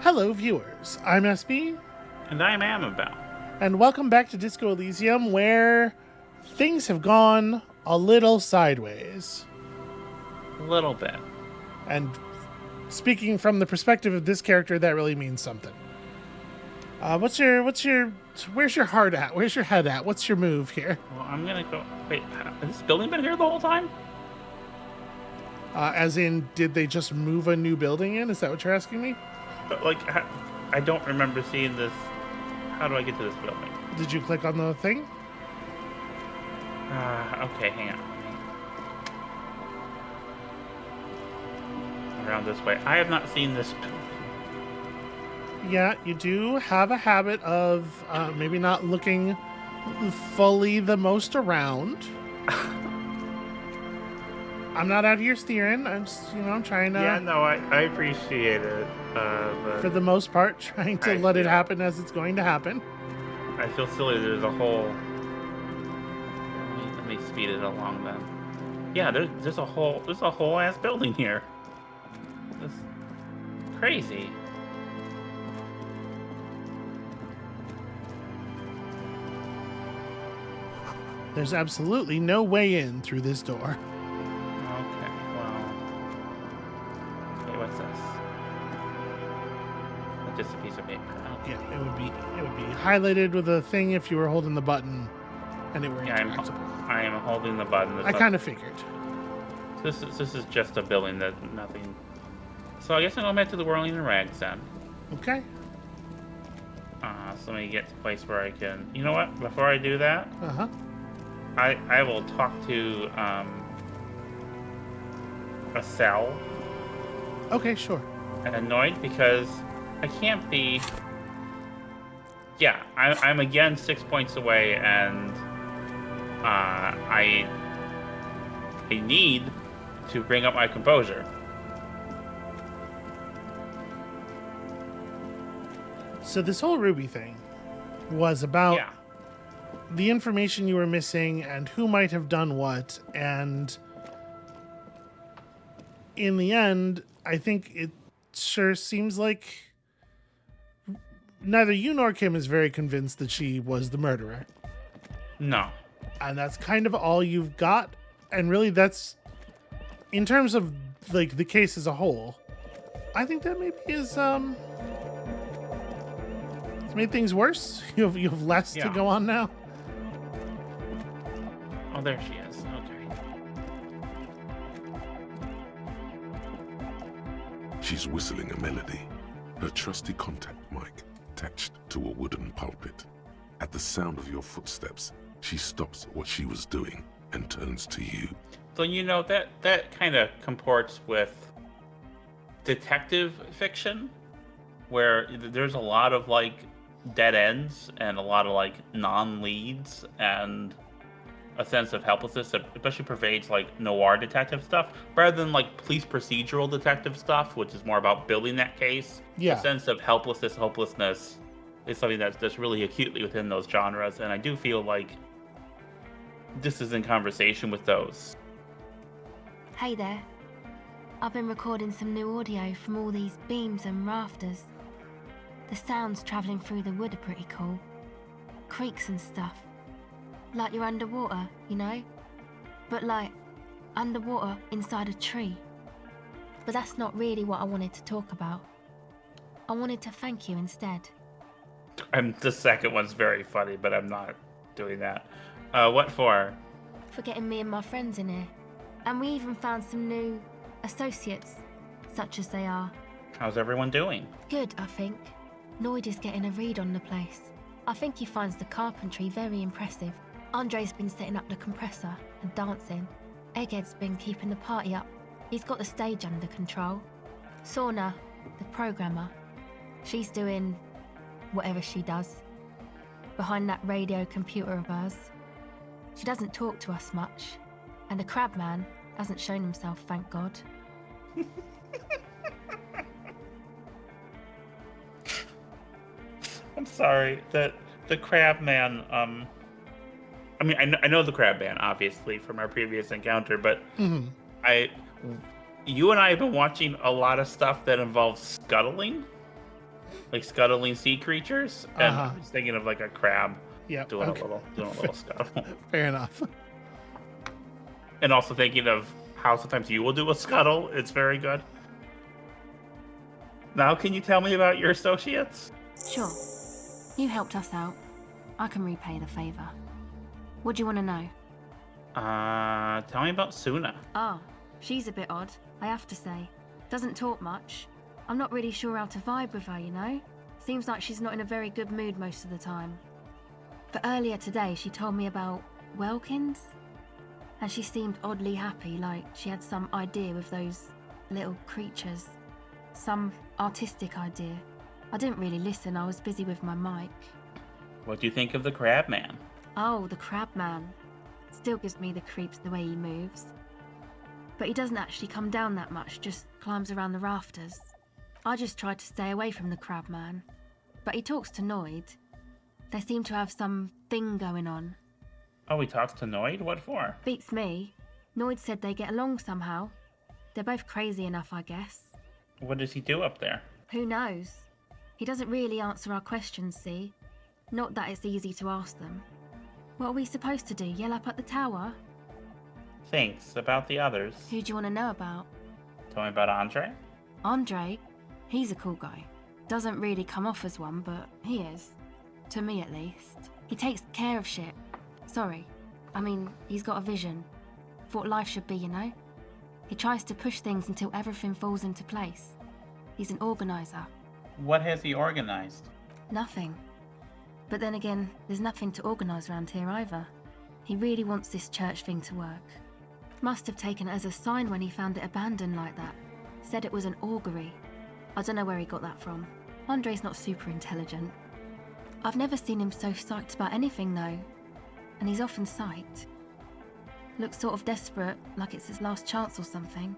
Hello, viewers. I'm SB, And I'm Amabel. and welcome back to Disco Elysium, where things have gone a little sideways. A little bit. And speaking from the perspective of this character, that really means something. Where's your heart at? Where's your head at? What's your move here? Well, I'm gonna go. Wait, has this building been here the whole time? As in, did they just move a new building in? Is that what you're asking me? But I don't remember seeing this. How do I get to this building? Did you click on the thing? Okay, hang on. Around this way. I have not seen this building. Yeah, you do have a habit of maybe not looking fully the most around. I'm not out here steering. I'm just, I'm trying to... Yeah, no, I appreciate it. But for the most part, trying to let it happen as it's going to happen. I feel silly. There's a whole... Let me speed it along then. Yeah, there's a whole ass building here. It's crazy. There's absolutely no way in through this door. Okay, well... Hey, what's this? Just a piece of paper. Okay. Yeah, it would be highlighted with a thing if you were holding the button and it were interactable. I am holding the button. I kind of figured. This is just a building that nothing... So I guess I'm going back to the Whirling in Rags then. Okay. So let me get to a place where I can... You know what? Before I do that... Uh-huh. I will talk to a cell. Okay, sure. And annoyed because I can't be... Yeah, I'm again 6 points away, and I need to bring up my composure. So this whole Ruby thing was about the information you were missing and who might have done what, and in the end, I think it sure seems like neither you nor Kim is very convinced that she was the murderer. No. And that's kind of all you've got, and really that's, in terms of like the case as a whole, I think that maybe is it's made things worse. You have less to go on now. Oh, there she is. Okay. She's whistling a melody, her trusty contact mic attached to a wooden pulpit. At the sound of your footsteps, she stops what she was doing and turns to you. So, that kind of comports with detective fiction, where there's a lot of, dead ends and a lot of, non-leads and a sense of helplessness that especially pervades, noir detective stuff, rather than, police procedural detective stuff, which is more about building that case. Yeah. The sense of helplessness, hopelessness is something that's really acutely within those genres, and I do feel like this is in conversation with those. Hey there. I've been recording some new audio from all these beams and rafters. The sounds travelling through the wood are pretty cool. Creaks and stuff. Like you're underwater, But underwater inside a tree. But that's not really what I wanted to talk about. I wanted to thank you instead. The second one's very funny, but I'm not doing that. What for? For getting me and my friends in here. And we even found some new associates, such as they are. How's everyone doing? Good, I think. Noid is getting a read on the place. I think he finds the carpentry very impressive. Andre's been setting up the compressor and dancing. Egghead's been keeping the party up. He's got the stage under control. Sorna, the programmer, she's doing whatever she does behind that radio computer of hers. She doesn't talk to us much, and the crab man hasn't shown himself, thank God. I'm sorry, the crab man, I mean, I know the crab man, obviously, from our previous encounter, but you and I have been watching a lot of stuff that involves scuttling. like scuttling sea creatures, and Uh-huh. I was thinking of like a crab Yep. doing Okay. a little scuttle, Fair enough. and also thinking of how sometimes you will do a scuttle. It's very good. Now, can you tell me about your associates? Sure. You helped us out. I can repay the favor. What do you want to know? Tell me about Suna. Ah, she's a bit odd, I have to say. Doesn't talk much. I'm not really sure how to vibe with her, you know? Seems like she's not in a very good mood most of the time. But earlier today, she told me about Welkins. And she seemed oddly happy, like she had some idea with those little creatures. Some artistic idea. I didn't really listen, I was busy with my mic. What do you think of the Crab Man? Oh, the crab man. Still gives me the creeps the way he moves. But he doesn't actually come down that much, just climbs around the rafters. I just try to stay away from the crab man. But he talks to Noid. They seem to have some thing going on. Oh, he talks to Noid? What for? Beats me. Noid said they get along somehow. They're both crazy enough, I guess. What does he do up there? Who knows? He doesn't really answer our questions, see? Not that it's easy to ask them. What are we supposed to do, yell up at the tower? Thanks. About the others. Who do you want to know about? Tell me about Andre. Andre? He's a cool guy. Doesn't really come off as one, but he is. To me, at least. He takes care of shit. Sorry. I mean, he's got a vision. For what life should be, you know? He tries to push things until everything falls into place. He's an organizer. What has he organized? Nothing. But then again, there's nothing to organise around here either. He really wants this church thing to work. Must have taken it as a sign when he found it abandoned like that. Said it was an augury. I don't know where he got that from. Andre's not super intelligent. I've never seen him so psyched about anything though. And he's often psyched. Looks sort of desperate, like it's his last chance or something.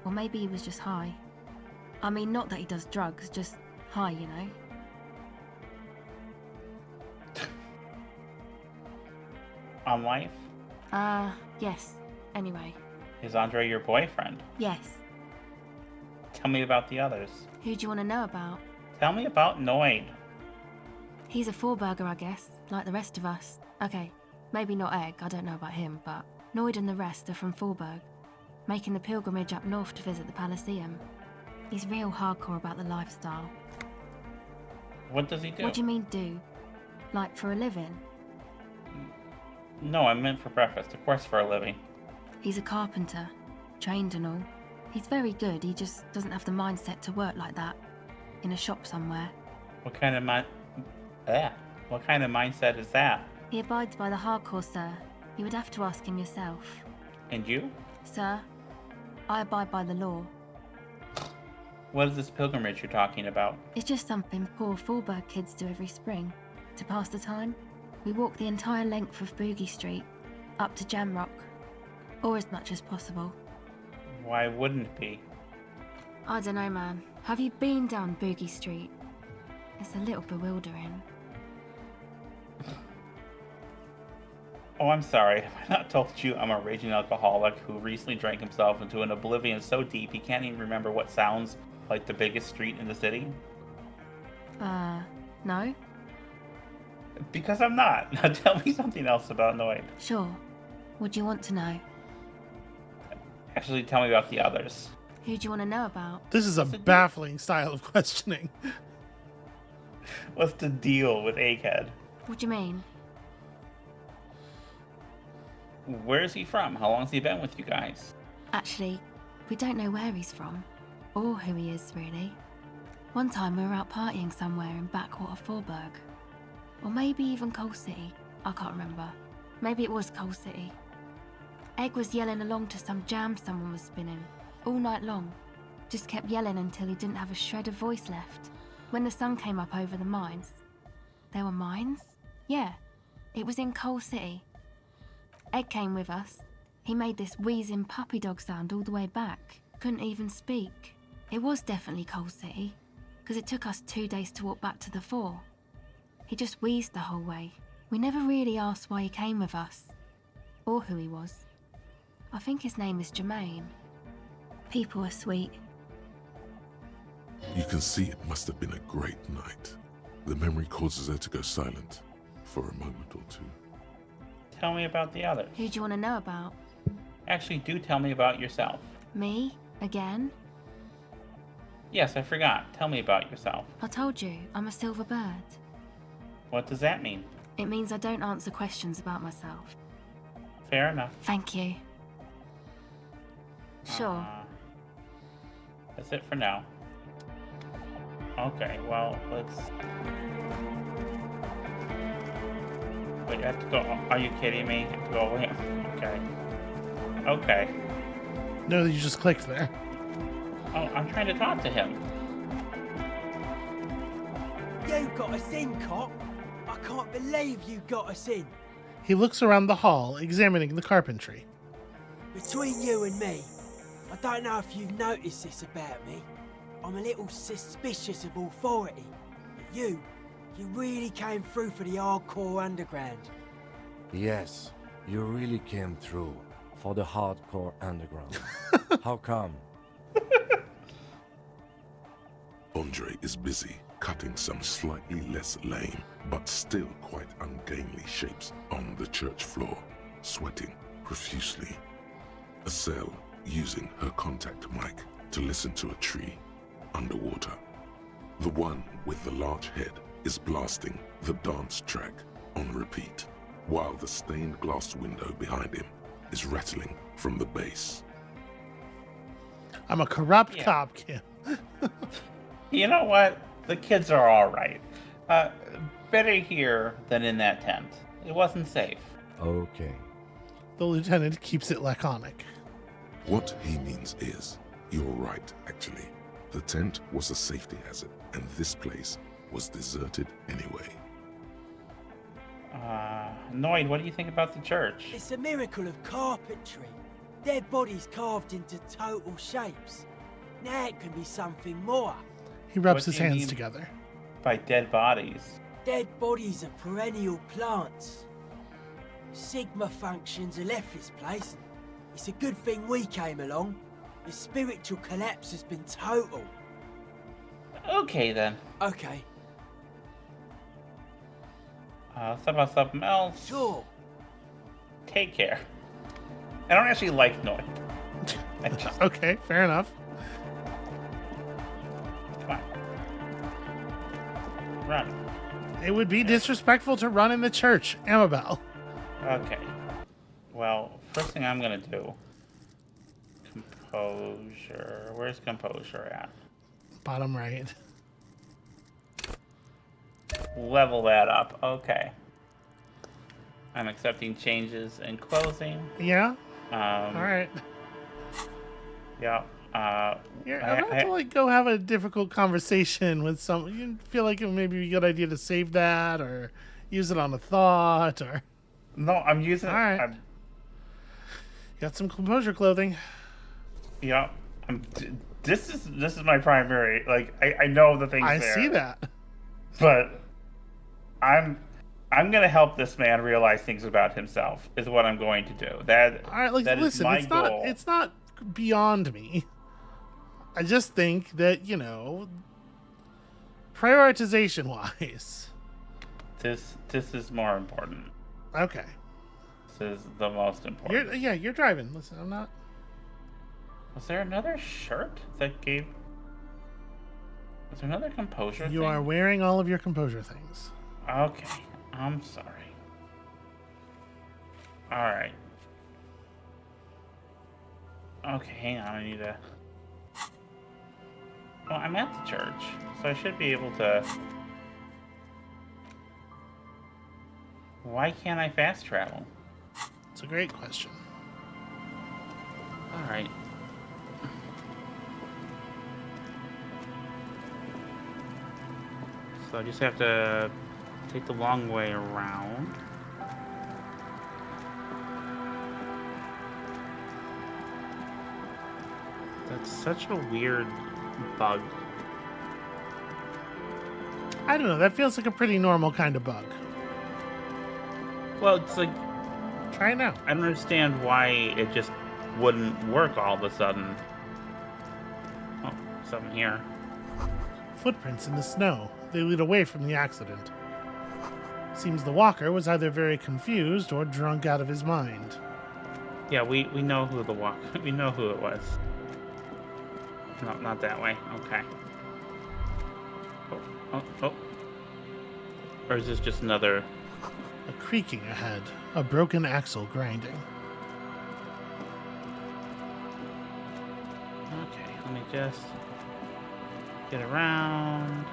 Or maybe he was just high. I mean, not that he does drugs, just high, you know? On life? Yes. Anyway. Is Andre your boyfriend? Yes. Tell me about the others. Who do you want to know about? Tell me about Noid. He's a four-burger, I guess, like the rest of us. Okay, maybe not Egg, I don't know about him, but Noid and the rest are from Forberg, making the pilgrimage up north to visit the Elysium. He's real hardcore about the lifestyle. What does he do? What do you mean, do? Like, for a living? No, I meant for breakfast. Of course, for a living. He's a carpenter, trained and all. He's very good, he just doesn't have the mindset to work like that, in a shop somewhere. What kind of mindset is that? He abides by the hardcore, sir. You would have to ask him yourself. And you? Sir, I abide by the law. What is this pilgrimage you're talking about? It's just something poor Forberg kids do every spring. To pass the time, we walk the entire length of Boogie Street, up to Jamrock, or as much as possible. Why wouldn't it be? I don't know, man. Have you been down Boogie Street? It's a little bewildering. Oh, I'm sorry. Have I not told you I'm a raging alcoholic who recently drank himself into an oblivion so deep he can't even remember what sounds like the biggest street in the city? No? Because I'm not. Now tell me something else about Noid. Sure. What do you want to know? Actually, tell me about the others. Who do you want to know about? This is a baffling style of questioning. What's the deal with Egghead? What do you mean? Where is he from? How long has he been with you guys? Actually, we don't know where he's from, or who he is, really. One time we were out partying somewhere in backwater Forberg. Or maybe even Coal City. I can't remember. Maybe it was Coal City. Egg was yelling along to some jam someone was spinning, all night long. Just kept yelling until he didn't have a shred of voice left. When the sun came up over the mines. There were mines? Yeah, it was in Coal City. Egg came with us. He made this wheezing puppy dog sound all the way back. Couldn't even speak. It was definitely Coal City, because it took us 2 days to walk back to the fort. He just wheezed the whole way. We never really asked why he came with us, or who he was. I think his name is Jermaine. People are sweet. You can see it must have been a great night. The memory causes her to go silent for a moment or two. Tell me about the others. Who do you want to know about? Actually, do tell me about yourself. Me? Again? Yes, I forgot. Tell me about yourself. I told you, I'm a silver bird. What does that mean? It means I don't answer questions about myself. Fair enough. Thank you. Sure. That's it for now. Okay, well, let's... Wait, I have to go... Are you kidding me? I have to go away? Okay. Okay. No, you just clicked there. Oh, I'm trying to talk to him. You got us in, cop. I can't believe you got us in. He looks around the hall, examining the carpentry. Between you and me, I don't know if you've noticed this about me. I'm a little suspicious of authority. But you really came through for the hardcore underground. Yes, you really came through for the hardcore underground. How come? Andre is busy cutting some slightly less lame, but still quite ungainly shapes on the church floor, sweating profusely. Estelle using her contact mic to listen to a tree underwater. The one with the large head is blasting the dance track on repeat, while the stained glass window behind him is rattling from the bass. I'm a corrupt cop, Kim. You know what? The kids are all right. Better here than in that tent. It wasn't safe. Okay. The lieutenant keeps it laconic. What he means is, you're right, actually. The tent was a safety hazard, and this place was deserted anyway. Noid, what do you think about the church? It's a miracle of carpentry. Dead bodies carved into total shapes. Now it can be something more. He rubs What his do you hands mean? together. By dead bodies. Dead bodies are perennial plants. Sigma functions have left this place. It's a good thing we came along. The spiritual collapse has been total. Okay, then. Okay, Let's talk about something else. sure. Take care. I don't actually like Noid. I just... Okay, fair enough. Come on. Run. It would be disrespectful to run in the church, Amabel. Okay. Well, first thing I'm gonna do... Composure... Where's composure at? Bottom right. Level that up. Okay. I'm accepting changes and closing. Yeah? All Alright. Yeah. I'm about to like go have a difficult conversation with some. You feel like it may be a good idea to save that or use it on a thought or. No, I'm using. All right. I'm, Got some composure clothing. yeah. This is my primary. Like I know the things. I there, see that. But I'm gonna help this man realize things about himself. Is what I'm going to do. That. All right, like that is listen, my it's goal. not beyond me. I just think that, prioritization wise. This is more important. Okay. This is the most important. You're driving. Listen, I'm not. Was there another shirt that gave? Was there another composure You thing? are wearing all of your composure things. Okay, I'm sorry. All right. Okay, hang on. I need to. Well, I'm at the church, so I should be able to. Why can't I fast travel? It's a great question. All right. So I just have to take the long way around. That's such a weird bug. I don't know. That feels like a pretty normal kind of bug. Well, it's like, Try it now. I don't understand why it just wouldn't work all of a sudden. Oh, something here. footprints in the snow. They lead away from the accident. Seems the walker was either very confused or drunk out of his mind. Yeah, we know who the walk. We know who it was. No, not that way. Okay. Oh. Or is this just another? A creaking ahead, a broken axle grinding. Okay, let me just get around.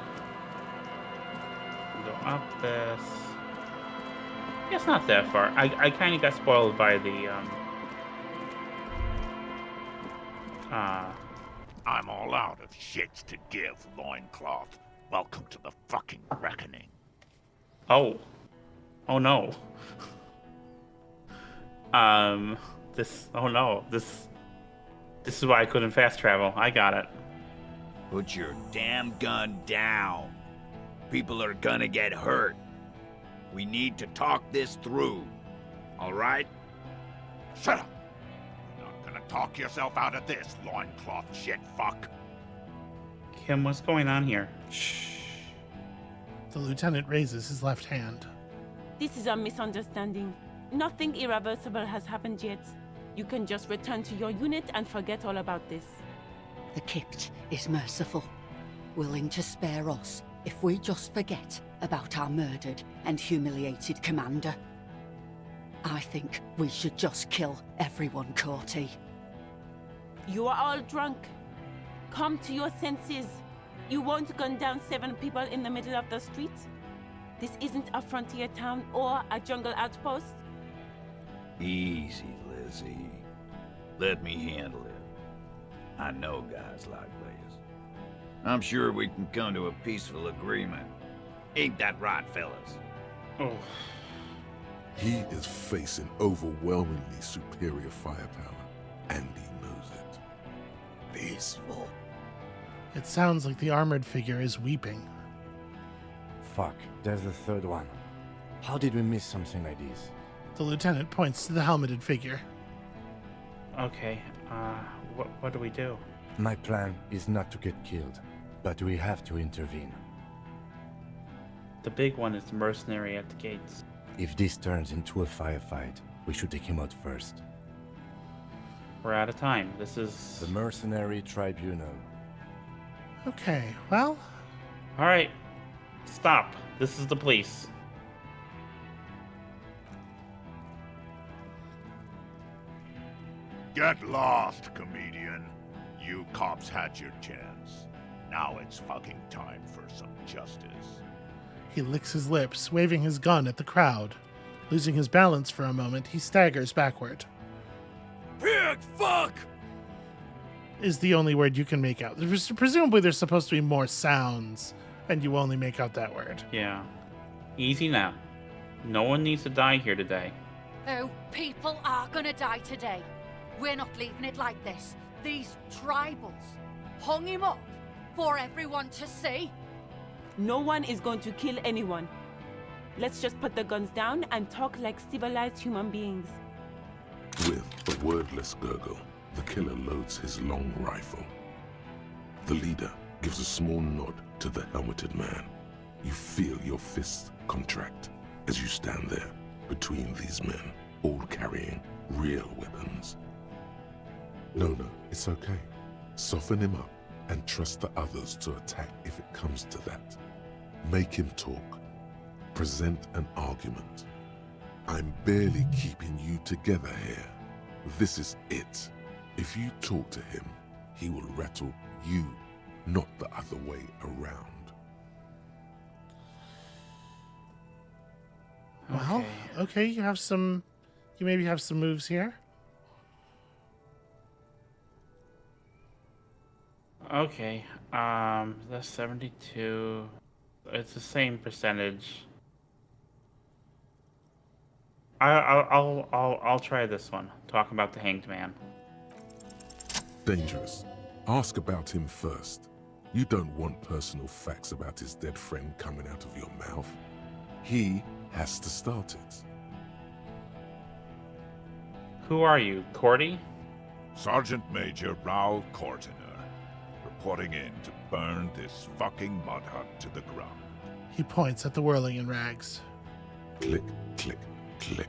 Go up this. It's not that far. I kind of got spoiled by the I'm all out of shits to give, loincloth. Welcome to the fucking reckoning. Oh no. This is why I couldn't fast travel. I got it. Put your damn gun down. People are gonna get hurt. We need to talk this through. All right? Shut up. You're not gonna talk yourself out of this, loincloth shit fuck. Kim, what's going on here? The lieutenant raises his left hand. This is a misunderstanding. Nothing irreversible has happened yet. You can just return to your unit and forget all about this. The Kypt is merciful, willing to spare us if we just forget about our murdered and humiliated commander. I think we should just kill everyone, Corty. You are all drunk. Come to your senses. You won't gun down 7 people in the middle of the street. This isn't a frontier town or a jungle outpost. Easy, Lizzie. Let me handle it. I know guys like this. I'm sure we can come to a peaceful agreement. Ain't that right, fellas? Oh. He is facing overwhelmingly superior firepower, and he knows it. Peaceful. It sounds like the armored figure is weeping. Fuck, there's the third one. How did we miss something like this? The lieutenant points to the helmeted figure. Okay. What do we do? My plan is not to get killed, but we have to intervene. The big one is the mercenary at the gates. If this turns into a firefight, we should take him out first. We're out of time. This is The Mercenary Tribunal. Okay, well, all right. Stop. This is the police. Get lost, comedian. You cops had your chance. Now it's fucking time for some justice. he licks his lips, waving his gun at the crowd. Losing his balance for a moment, he staggers backward. Pig fuck! Is the only word you can make out. Presumably there's supposed to be more sounds, and you only make out that word. Yeah. Easy now. No one needs to die here today. Oh, people are gonna die today. We're not leaving it like this. These tribals hung him up for everyone to see. No one is going to kill anyone. Let's just put the guns down and talk like civilized human beings. With a wordless gurgle, the killer loads his long rifle. The leader gives a small nod to the helmeted man. You feel your fists contract as you stand there between these men, all carrying real weapons. No, it's okay. Soften him up and trust the others to attack if it comes to that. Make him talk. Present an argument. I'm barely keeping you together here. This is it. If you talk to him, he will rattle you, not the other way around. Well, okay, you maybe have some moves here. Okay. That's 72. It's the same percentage. I'll try this one. Talk about the hanged man. Dangerous. Ask about him first. You don't want personal facts about his dead friend coming out of your mouth. He has to start it. Who are you, Cordy? Sergeant Major Raoul Cortiner, reporting in to burn this fucking mud hut to the ground. He points at the whirling in rags. Click, click, click.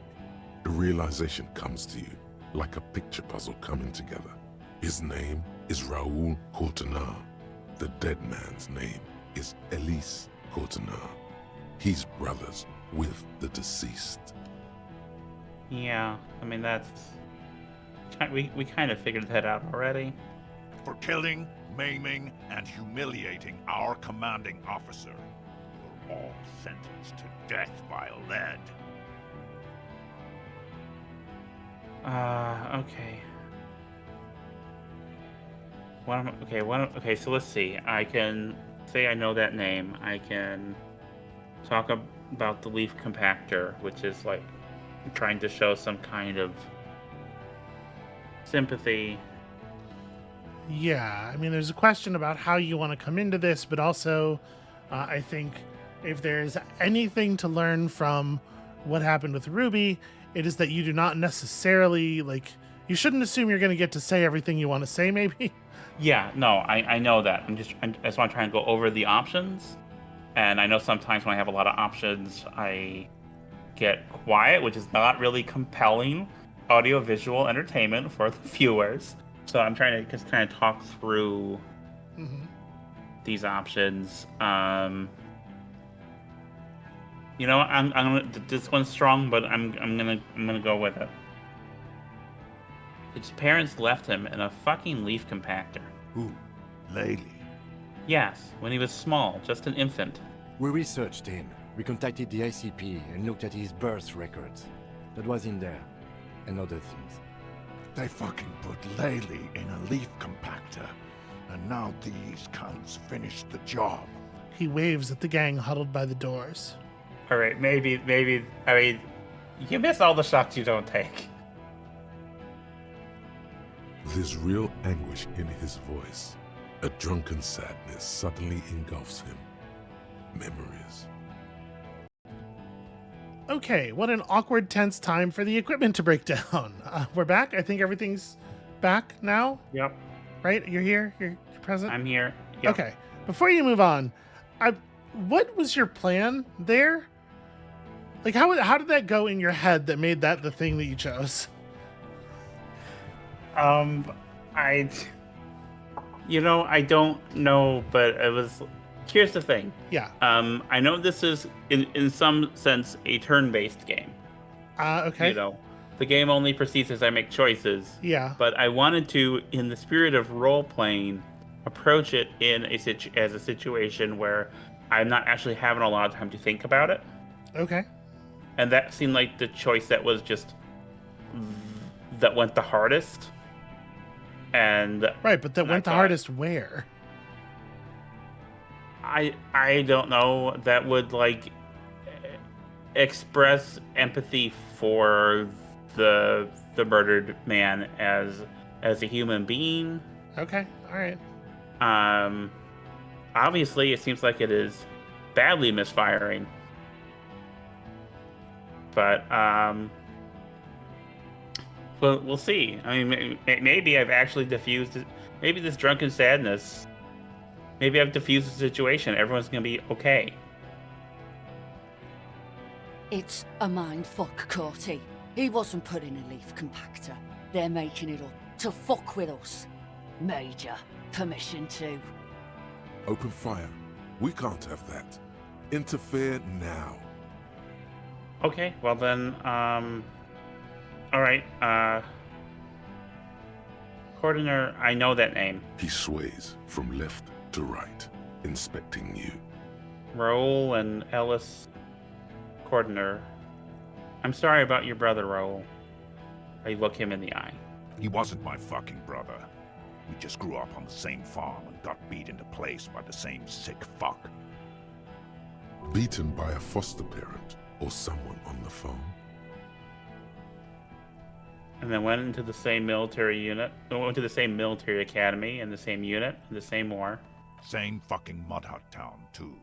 The realization comes to you like a picture puzzle coming together. His name is Raoul Courtenay. The dead man's name is Elise Courtenay. He's brothers with the deceased. Yeah, I mean, that's... We kind of figured that out already. For killing, maiming, and humiliating our commanding officer, you're all sentenced to death by lead. Okay. Okay, so let's see. I can say I know that name. I can talk about the leaf compactor, which is like trying to show some kind of sympathy. Yeah, I mean, there's a question about how you want to come into this, but also I think if there's anything to learn from what happened with Ruby, it is that you do not necessarily, like, you shouldn't assume you're going to get to say everything you want to say, maybe. Yeah, no, I know that. I just want to try and go over the options. And I know sometimes when I have a lot of options, I get quiet, which is not really compelling audio-visual entertainment for the viewers. So I'm trying to just kind of talk through these options. You know, I'm gonna. This one's strong, but I'm gonna go with it. His parents left him in a fucking leaf compactor. Who? Laylee? Yes, when he was small, just an infant. We researched him. We contacted the ICP and looked at his birth records. That was in there. And other things. They fucking put Laylee in a leaf compactor, and now these cunts finished the job. He waves at the gang huddled by the doors. All right, maybe. I mean, you miss all the shots you don't take. There's real anguish in his voice. A drunken sadness suddenly engulfs him. Memories. Okay, what an awkward, tense time for the equipment to break down. We're back. I think everything's back now. Yep. Right? You're here? You're present? I'm here. Yep. Okay. Before you move on, what was your plan there? Like, how did that go in your head that made that the thing that you chose? I don't know, but it was... Here's the thing. Yeah. I know this is, in some sense, a turn-based game. Okay. You know, the game only proceeds as I make choices. Yeah. But I wanted to, in the spirit of role-playing, approach it in as a situation where I'm not actually having a lot of time to think about it. Okay. And that seemed like the choice that was just... that went the hardest. And... Right, but that went the hardest where? I don't know. That would like express empathy for the murdered man as a human being. Okay, all right. Obviously, it seems like it is badly misfiring. But well, we'll see. I mean, maybe I've actually diffused it. Maybe this drunken sadness. Maybe I've diffused the situation. Everyone's gonna be okay. It's a mind fuck, Corty. He wasn't put in a leaf compactor. They're making it up to fuck with us. Major, permission to. Open fire. We can't have that. Interfere now. Okay, well then, all right, Coordinator, I know that name. He sways from left to right, inspecting you. Raoul and Ellis Coordinator. I'm sorry about your brother, Raoul. I look him in the eye. He wasn't my fucking brother. We just grew up on the same farm and got beat into place by the same sick fuck. Beaten by a foster parent or someone on the farm? And then went into the same military unit, went to the same military academy and the same unit, and the same war. Same fucking mud hut town, too.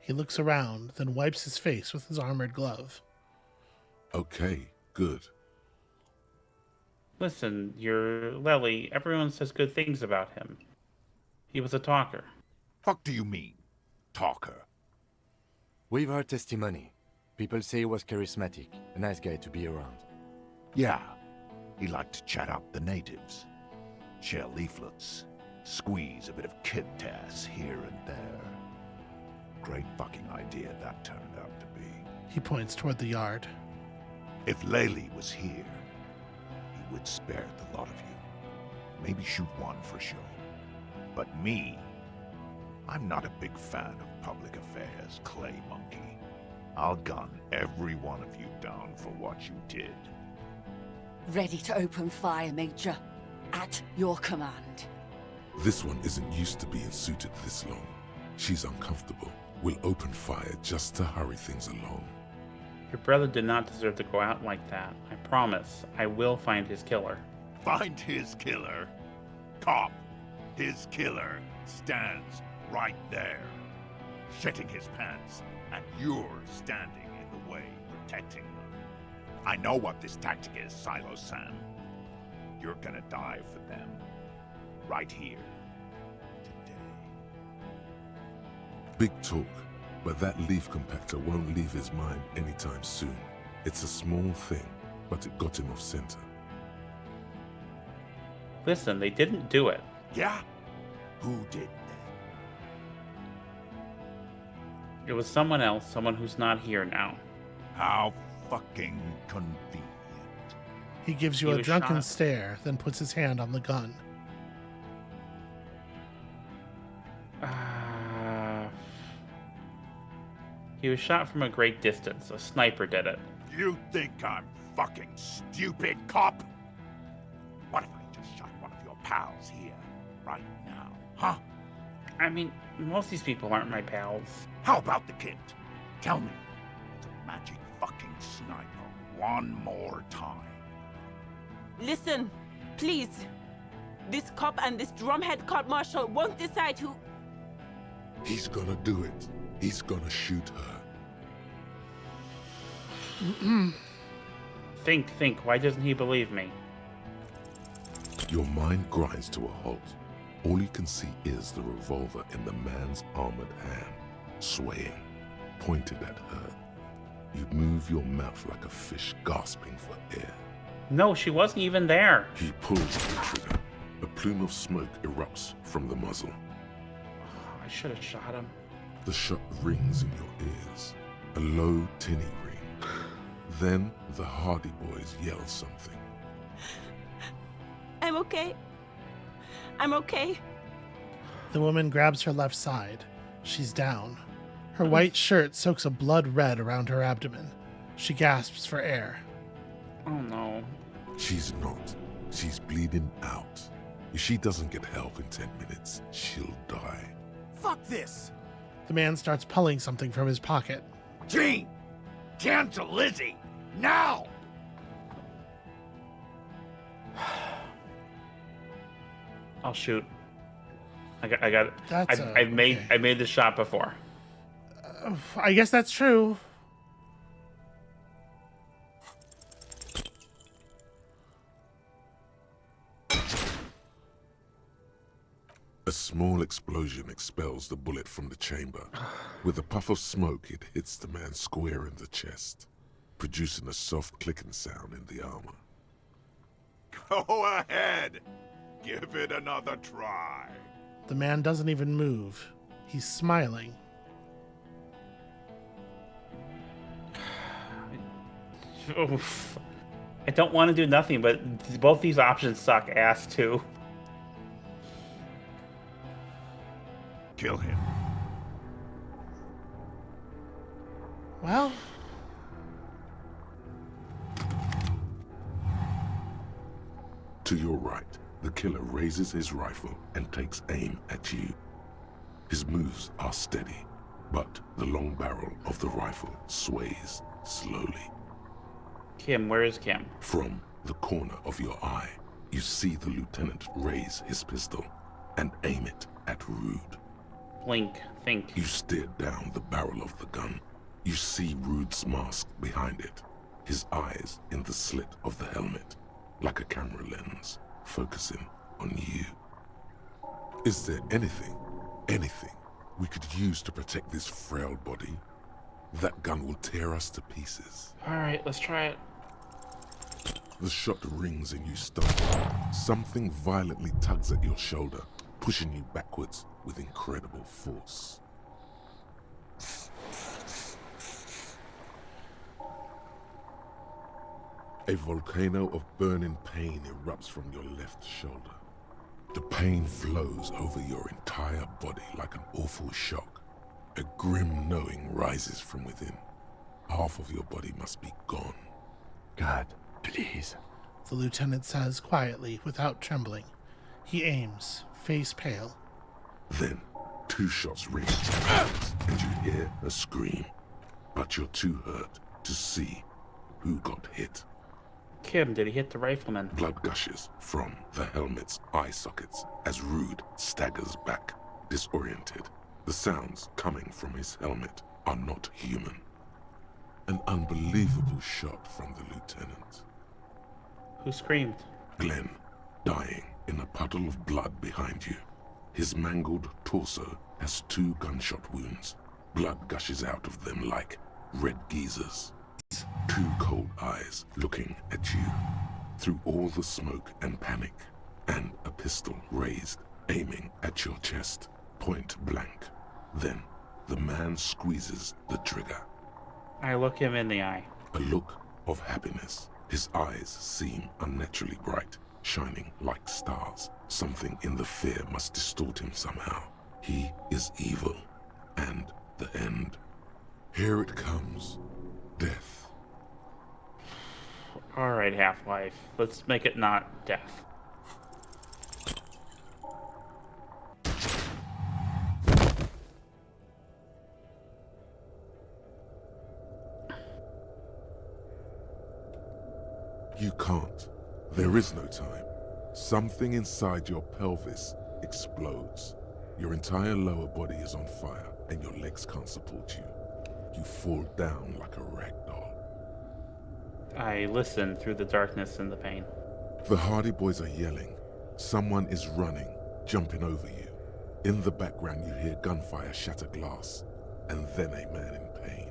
He looks around, then wipes his face with his armored glove. Okay, good. Listen, you're Lely. Everyone says good things about him. He was a talker. Fuck do you mean, talker? We've heard testimony. People say he was charismatic, a nice guy to be around. Yeah, he liked to chat up the natives. Share leaflets, squeeze a bit of kid-tass here and there. Great fucking idea that turned out to be. He points toward the yard. If Laylee was here, he would spare the lot of you. Maybe shoot one for show. But me, I'm not a big fan of public affairs, Clay Monkey. I'll gun every one of you down for what you did. Ready to open fire, Major. At your command. This one isn't used to being suited this long. She's uncomfortable. We'll open fire just to hurry things along. Your brother did not deserve to go out like that. I promise. I will find his killer. Find his killer? Cop, his killer stands right there, shitting his pants, and you're standing in the way, protecting them. I know what this tactic is, Silo-san. You're gonna die for them, right here, today. Big talk, but that leaf compactor won't leave his mind anytime soon. It's a small thing, but it got him off center. Listen, they didn't do it. Yeah? Who did that? It was someone else, someone who's not here now. How fucking convenient. He gives you He a was drunken shot. stare, then puts his hand on the gun. He was shot from a great distance. A sniper did it. You think I'm fucking stupid, cop? What if I just shot one of your pals here, right now, huh? I mean, most of these people aren't my pals. How about the kid? Tell me, it's a magic fucking sniper one more time. Listen, please. This cop and this drumhead cop marshal won't decide who... He's gonna do it. He's gonna shoot her. Think. Why doesn't he believe me? Your mind grinds to a halt. All you can see is the revolver in the man's armored hand, swaying, pointed at her. You move your mouth like a fish gasping for air. No, she wasn't even there. He pulls the trigger. A plume of smoke erupts from the muzzle. I should have shot him. The shot rings in your ears, a low, tinny ring. Then the Hardy Boys yell something. I'm okay. I'm okay. The woman grabs her left side. She's down. Her white shirt soaks a blood red around her abdomen. She gasps for air. Oh no. She's not. She's bleeding out. If she doesn't get help in 10 minutes, she'll die. Fuck this! The man starts pulling something from his pocket. Gene! Cancel Lizzie! Now! I'll shoot. I got it. That's I made okay. I made the shot before. I guess that's true. A small explosion expels the bullet from the chamber. With a puff of smoke, it hits the man square in the chest, producing a soft clicking sound in the armor. Go ahead! Give it another try. The man doesn't even move. He's smiling. Oof. I don't want to do nothing, but both these options suck ass too. Kill him. Well, To your right, the killer raises his rifle and takes aim at you. His moves are steady, but the long barrel of the rifle sways slowly. Kim, where is Kim? From the corner of your eye, you see the lieutenant raise his pistol and aim it at Rude. Blink, think. You stare down the barrel of the gun. You see Rude's mask behind it, his eyes in the slit of the helmet, like a camera lens, focusing on you. Is there anything we could use to protect this frail body. That gun will tear us to pieces. Alright, let's try it. The shot rings and you stop. Something violently tugs at your shoulder, pushing you backwards with incredible force. A volcano of burning pain erupts from your left shoulder. The pain flows over your entire body like an awful shock. A grim knowing rises from within. Half of your body must be gone. God, please. The lieutenant says quietly, without trembling. He aims, face pale. Then, 2 shots ring, and you hear a scream. But you're too hurt to see who got hit. Kim, did he hit the rifleman? Blood gushes from the helmet's eye sockets as Rude staggers back, disoriented. The sounds coming from his helmet are not human. An unbelievable shot from the lieutenant. Who screamed? Glenn, dying in a puddle of blood behind you. His mangled torso has 2 gunshot wounds. Blood gushes out of them like red geysers. 2 cold eyes looking at you through all the smoke and panic, and a pistol raised, aiming at your chest, point blank. Then the man squeezes the trigger. I look him in the eye. A look of happiness. His eyes seem unnaturally bright, shining like stars. Something in the fear must distort him somehow. He is evil, and the end. Here it comes. Death. Alright, Half-Life. Let's make it not death. You can't. There is no time. Something inside your pelvis explodes. Your entire lower body is on fire, and your legs can't support you. You fall down like a rag doll. I listen through the darkness and the pain. The Hardy Boys are yelling. Someone is running, jumping over you. In the background you hear gunfire shatter glass, and then a man in pain.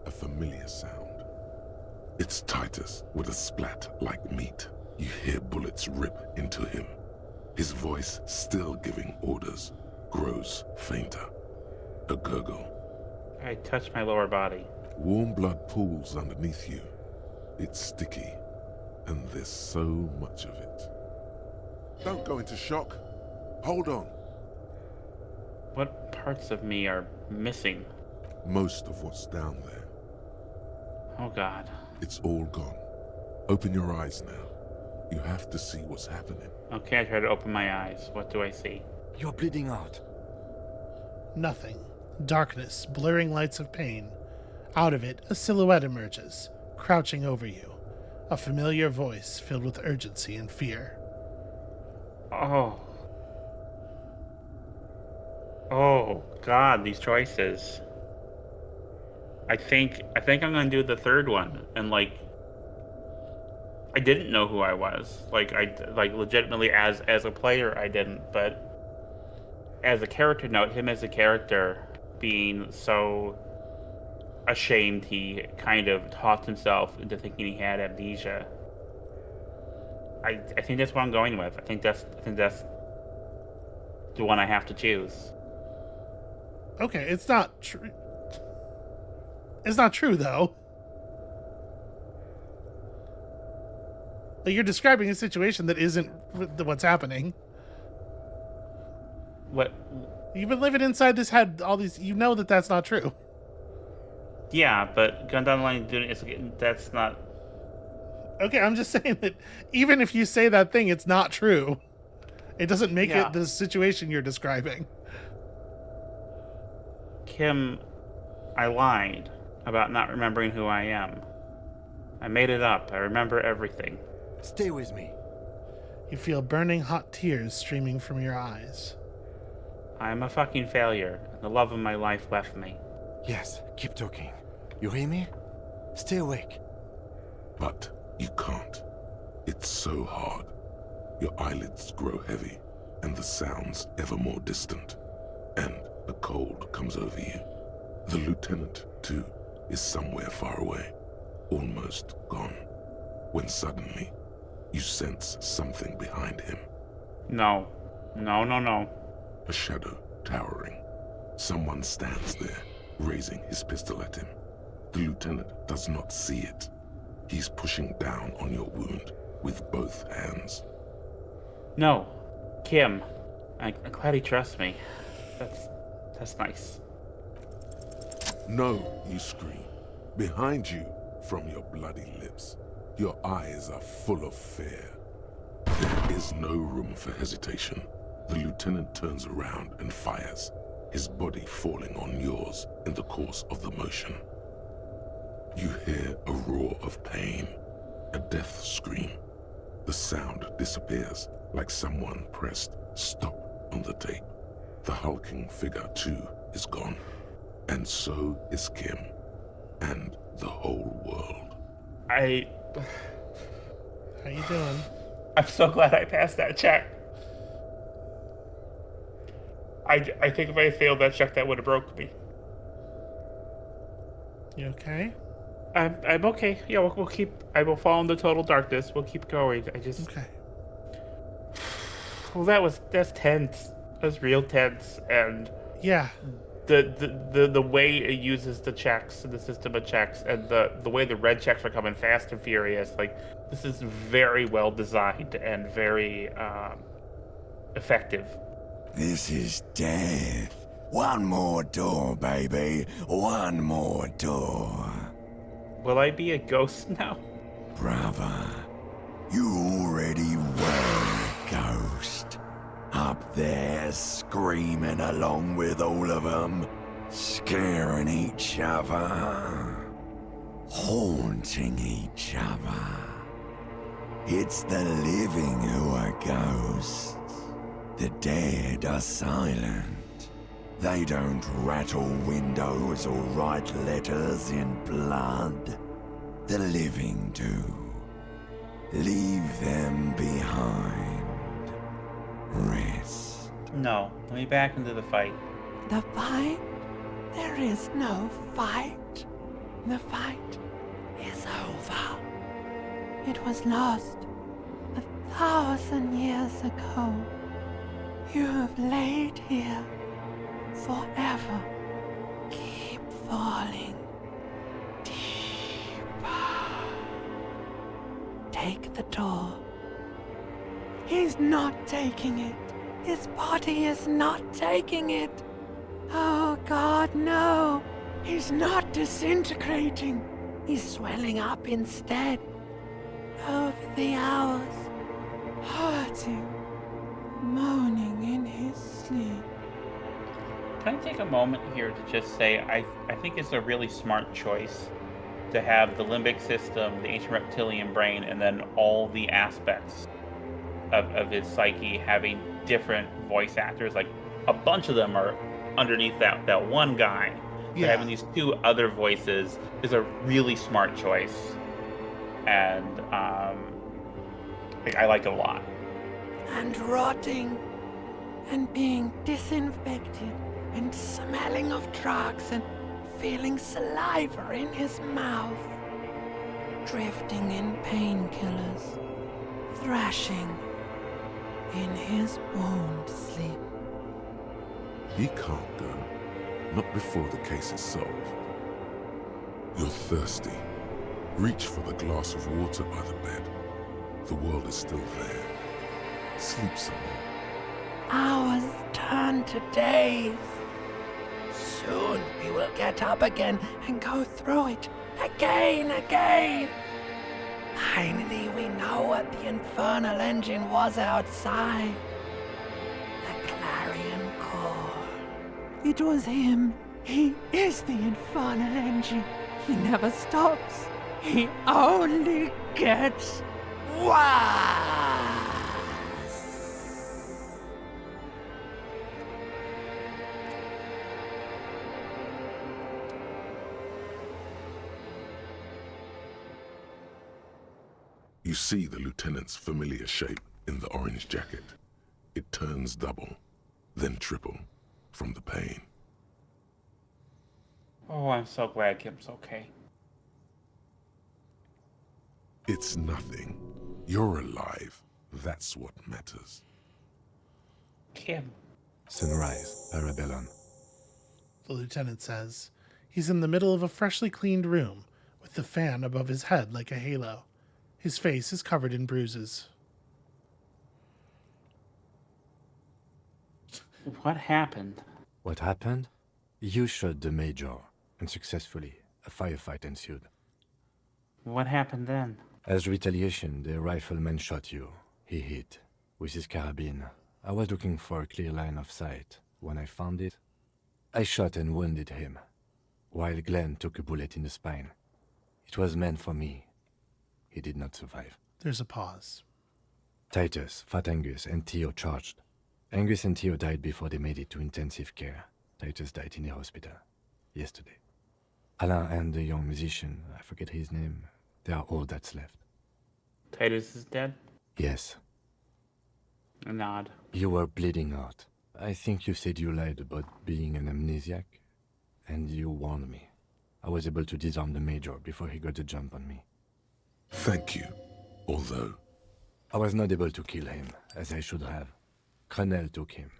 A familiar sound. It's Titus with a splat like meat. You hear bullets rip into him. His voice, still giving orders, grows fainter. A gurgle. I touch my lower body. Warm blood pools underneath you. It's sticky, and there's so much of it. Don't go into shock. Hold on. What parts of me are missing? Most of what's down there. Oh God. It's all gone. Open your eyes now. You have to see what's happening. Okay, I try to open my eyes. What do I see? You're bleeding out. Nothing. Darkness, blurring lights of pain. Out of it, a silhouette emerges, crouching over you. A familiar voice filled with urgency and fear. Oh. Oh, God, these choices. I think I'm gonna do the third one, and like, I didn't know who I was. Like, legitimately as a player, I didn't, but as a character note, him as a character being so ashamed he kind of talked himself into thinking he had amnesia. I think that's what I'm going with. I think that's the one I have to choose. Okay, it's not true. It's not true, though. Like, you're describing a situation that isn't what's happening. What? You've been living inside this head all these... You know that that's not true. Yeah, but Gun Down the Line, that's not... Okay, I'm just saying that even if you say that thing, it's not true. It doesn't make it the situation you're describing. Kim, I lied about not remembering who I am. I made it up. I remember everything. Stay with me. You feel burning hot tears streaming from your eyes. I'm a fucking failure. The love of my life left me. Yes, keep talking. You hear me? Stay awake. But you can't. It's so hard. Your eyelids grow heavy, and the sounds ever more distant. And A cold comes over you. The lieutenant, too, is somewhere far away, almost gone, when suddenly you sense something behind him. No. No, no, no. A shadow towering. Someone stands there, raising his pistol at him. The lieutenant does not see it. He's pushing down on your wound with both hands. No. Kim. I'm glad he trusts me. That's nice. No, you scream. Behind you, from your bloody lips, your eyes are full of fear. There is no room for hesitation. The lieutenant turns around and fires, his body falling on yours in the course of the motion. You hear a roar of pain, a death scream. The sound disappears like someone pressed stop on the tape. The hulking figure, too, is gone. And so is Kim. And the whole world. How you doing? I'm so glad I passed that check. I think if I failed that check, that would have broke me. You okay? I'm okay. Yeah, we'll keep. I will fall into total darkness. We'll keep going. Okay. Well, that's tense. That's real tense, and yeah, the way it uses the checks, the system of checks, and the way the red checks are coming fast and furious. Like, this is very well designed and very effective. This is death. One more door, baby. One more door. Will I be a ghost now? Brother, you already were a ghost. Up there, screaming along with all of them, scaring each other, haunting each other. It's the living who are ghosts. The dead are silent. They don't rattle windows or write letters in blood. The living do. Leave them behind. Rest. No, let me back into the fight. The fight? There is no fight. The fight is over. It was lost 1,000 years ago. You have laid here forever. Keep falling deeper. Take the door. He's not taking it. His body is not taking it. Oh God, no. He's not disintegrating. He's swelling up instead. Over the hours, hurting, moaning in his sleep. Can I take a moment here to just say I think it's a really smart choice to have the limbic system, the ancient reptilian brain, and then all the aspects of his psyche having different voice actors. Like, a bunch of them are underneath that one guy. But having these two other voices is a really smart choice. And I like it a lot. And rotting, and being disinfected, and smelling of drugs, and feeling saliva in his mouth. Drifting in painkillers, thrashing in his wound sleep. He can't go. Not before the case is solved. You're thirsty. Reach for the glass of water by the bed. The world is still there. Sleep some more. Hours turn to days. Soon we will get up again and go through it again. Finally, we know what the infernal engine was outside. The clarion call. It was him. He is the infernal engine. He never stops. He only gets worse. You see the lieutenant's familiar shape in the orange jacket. It turns double, then triple, from the pain. Oh, I'm so glad Kim's okay. It's nothing. You're alive. That's what matters. Kim. Sunrise, Arabellon. The lieutenant says. He's in the middle of a freshly cleaned room, with the fan above his head like a halo. His face is covered in bruises. What happened? What happened? You shot the Major, and successfully, a firefight ensued. What happened then? As retaliation, the rifleman shot you. He hit. With his carabine. I was looking for a clear line of sight. When I found it, I shot and wounded him, while Glenn took a bullet in the spine. It was meant for me. He did not survive. There's a pause. Titus, Fat Angus, and Theo charged. Angus and Theo died before they made it to intensive care. Titus died in the hospital yesterday. Alain and the young musician, I forget his name, they are all that's left. Titus is dead? Yes. A nod. You were bleeding out. I think you said you lied about being an amnesiac, and you warned me. I was able to disarm the Major before he got the jump on me. Thank you. Although... I was not able to kill him, as I should have. Crenel took him.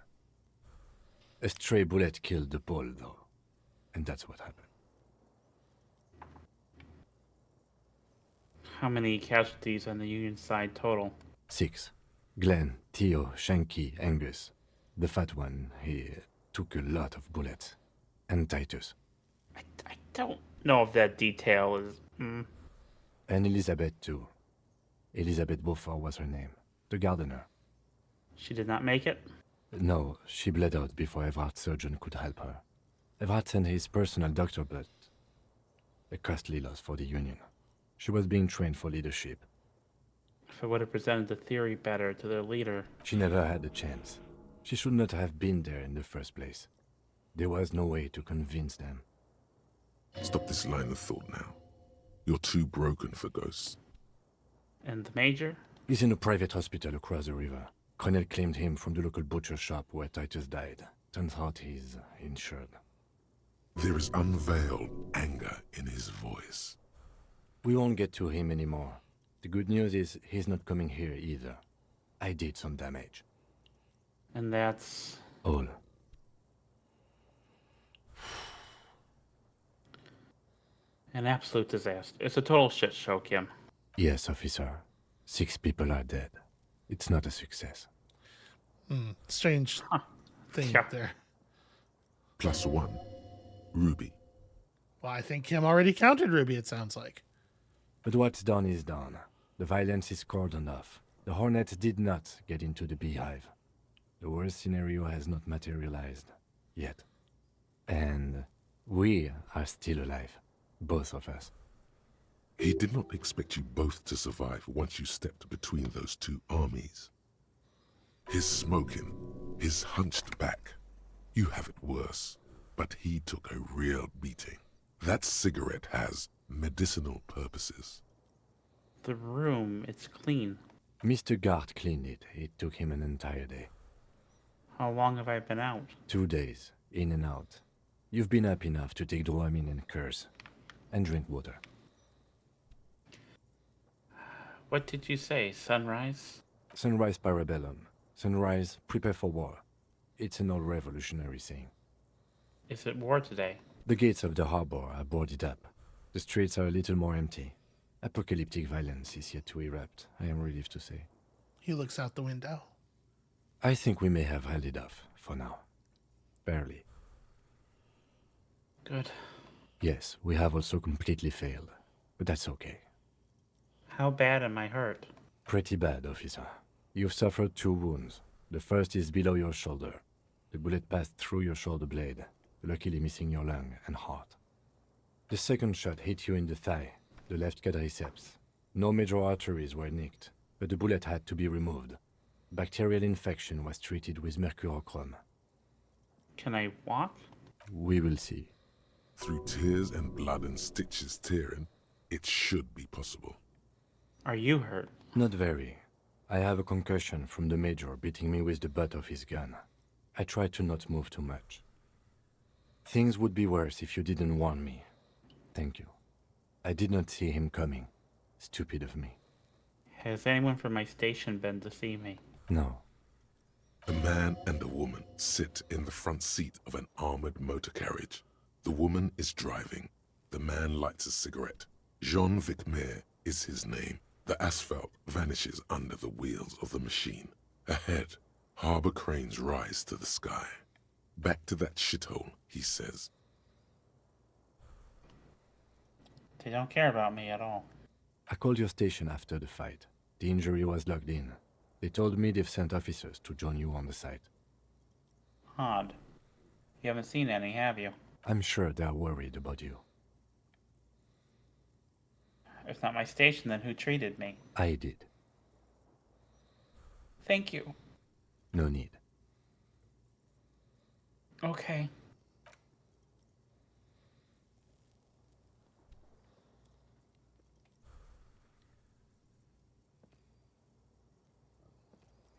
A stray bullet killed the Pole, though. And that's what happened. How many casualties on the Union side total? 6. Glenn, Theo, Shanky, Angus. The fat one, he took a lot of bullets. And Titus. I don't know if that detail is... And Elizabeth, too. Elizabeth Beaufort was her name. The gardener. She did not make it? No, she bled out before Everard's surgeon could help her. Everard sent his personal doctor, but a costly loss for the Union. She was being trained for leadership. If I would have presented the theory better to their leader... She never had a chance. She should not have been there in the first place. There was no way to convince them. Stop this line of thought now. You're too broken for ghosts. And the Major? He's in a private hospital across the river. Crenel claimed him from the local butcher shop where Titus died. Turns out he's insured. There is unveiled anger in his voice. We won't get to him anymore. The good news is he's not coming here either. I did some damage. And that's... all. An absolute disaster. It's a total shit show, Kim. Yes, officer. 6 people are dead. It's not a success. Strange thing there. +1. Ruby. Well, I think Kim already counted Ruby, it sounds like. But what's done is done. The violence is cordoned off. The Hornets did not get into the beehive. The worst scenario has not materialized. Yet. And we are still alive. Both of us. He did not expect you both to survive once you stepped between those two armies. His smoking, his hunched back. You have it worse, but he took a real beating. That cigarette has medicinal purposes. The room, it's clean. Mr. Gart cleaned it. It took him an entire day. How long have I been out? 2 days, in and out. You've been up enough to take Dramamine and curse. And drink water. What did you say? Sunrise? Sunrise Parabellum. Sunrise, prepare for war. It's an old revolutionary saying. Is it war today? The gates of the harbor are boarded up. The streets are a little more empty. Apocalyptic violence is yet to erupt, I am relieved to say. He looks out the window. I think we may have held it off, for now. Barely. Good. Yes, we have also completely failed. But that's okay. How bad am I hurt? Pretty bad, officer. You've suffered 2 wounds. The first is below your shoulder. The bullet passed through your shoulder blade, luckily missing your lung and heart. The second shot hit you in the thigh, the left quadriceps. No major arteries were nicked, but the bullet had to be removed. Bacterial infection was treated with mercurochrome. Can I walk? We will see. Through tears and blood and stitches tearing, it should be possible. Are you hurt? Not very. I have a concussion from the Major beating me with the butt of his gun. I tried to not move too much. Things would be worse if you didn't warn me. Thank you. I did not see him coming. Stupid of me. Has anyone from my station been to see me? No. A man and a woman sit in the front seat of an armored motor carriage. The woman is driving. The man lights a cigarette. Jean Vicmer is his name. The asphalt vanishes under the wheels of the machine. Ahead, harbor cranes rise to the sky. Back to that shithole, he says. They don't care about me at all. I called your station after the fight. The injury was logged in. They told me they've sent officers to join you on the site. Odd. You haven't seen any, have you? I'm sure they're worried about you. If not my station, then who treated me? I did. Thank you. No need. Okay.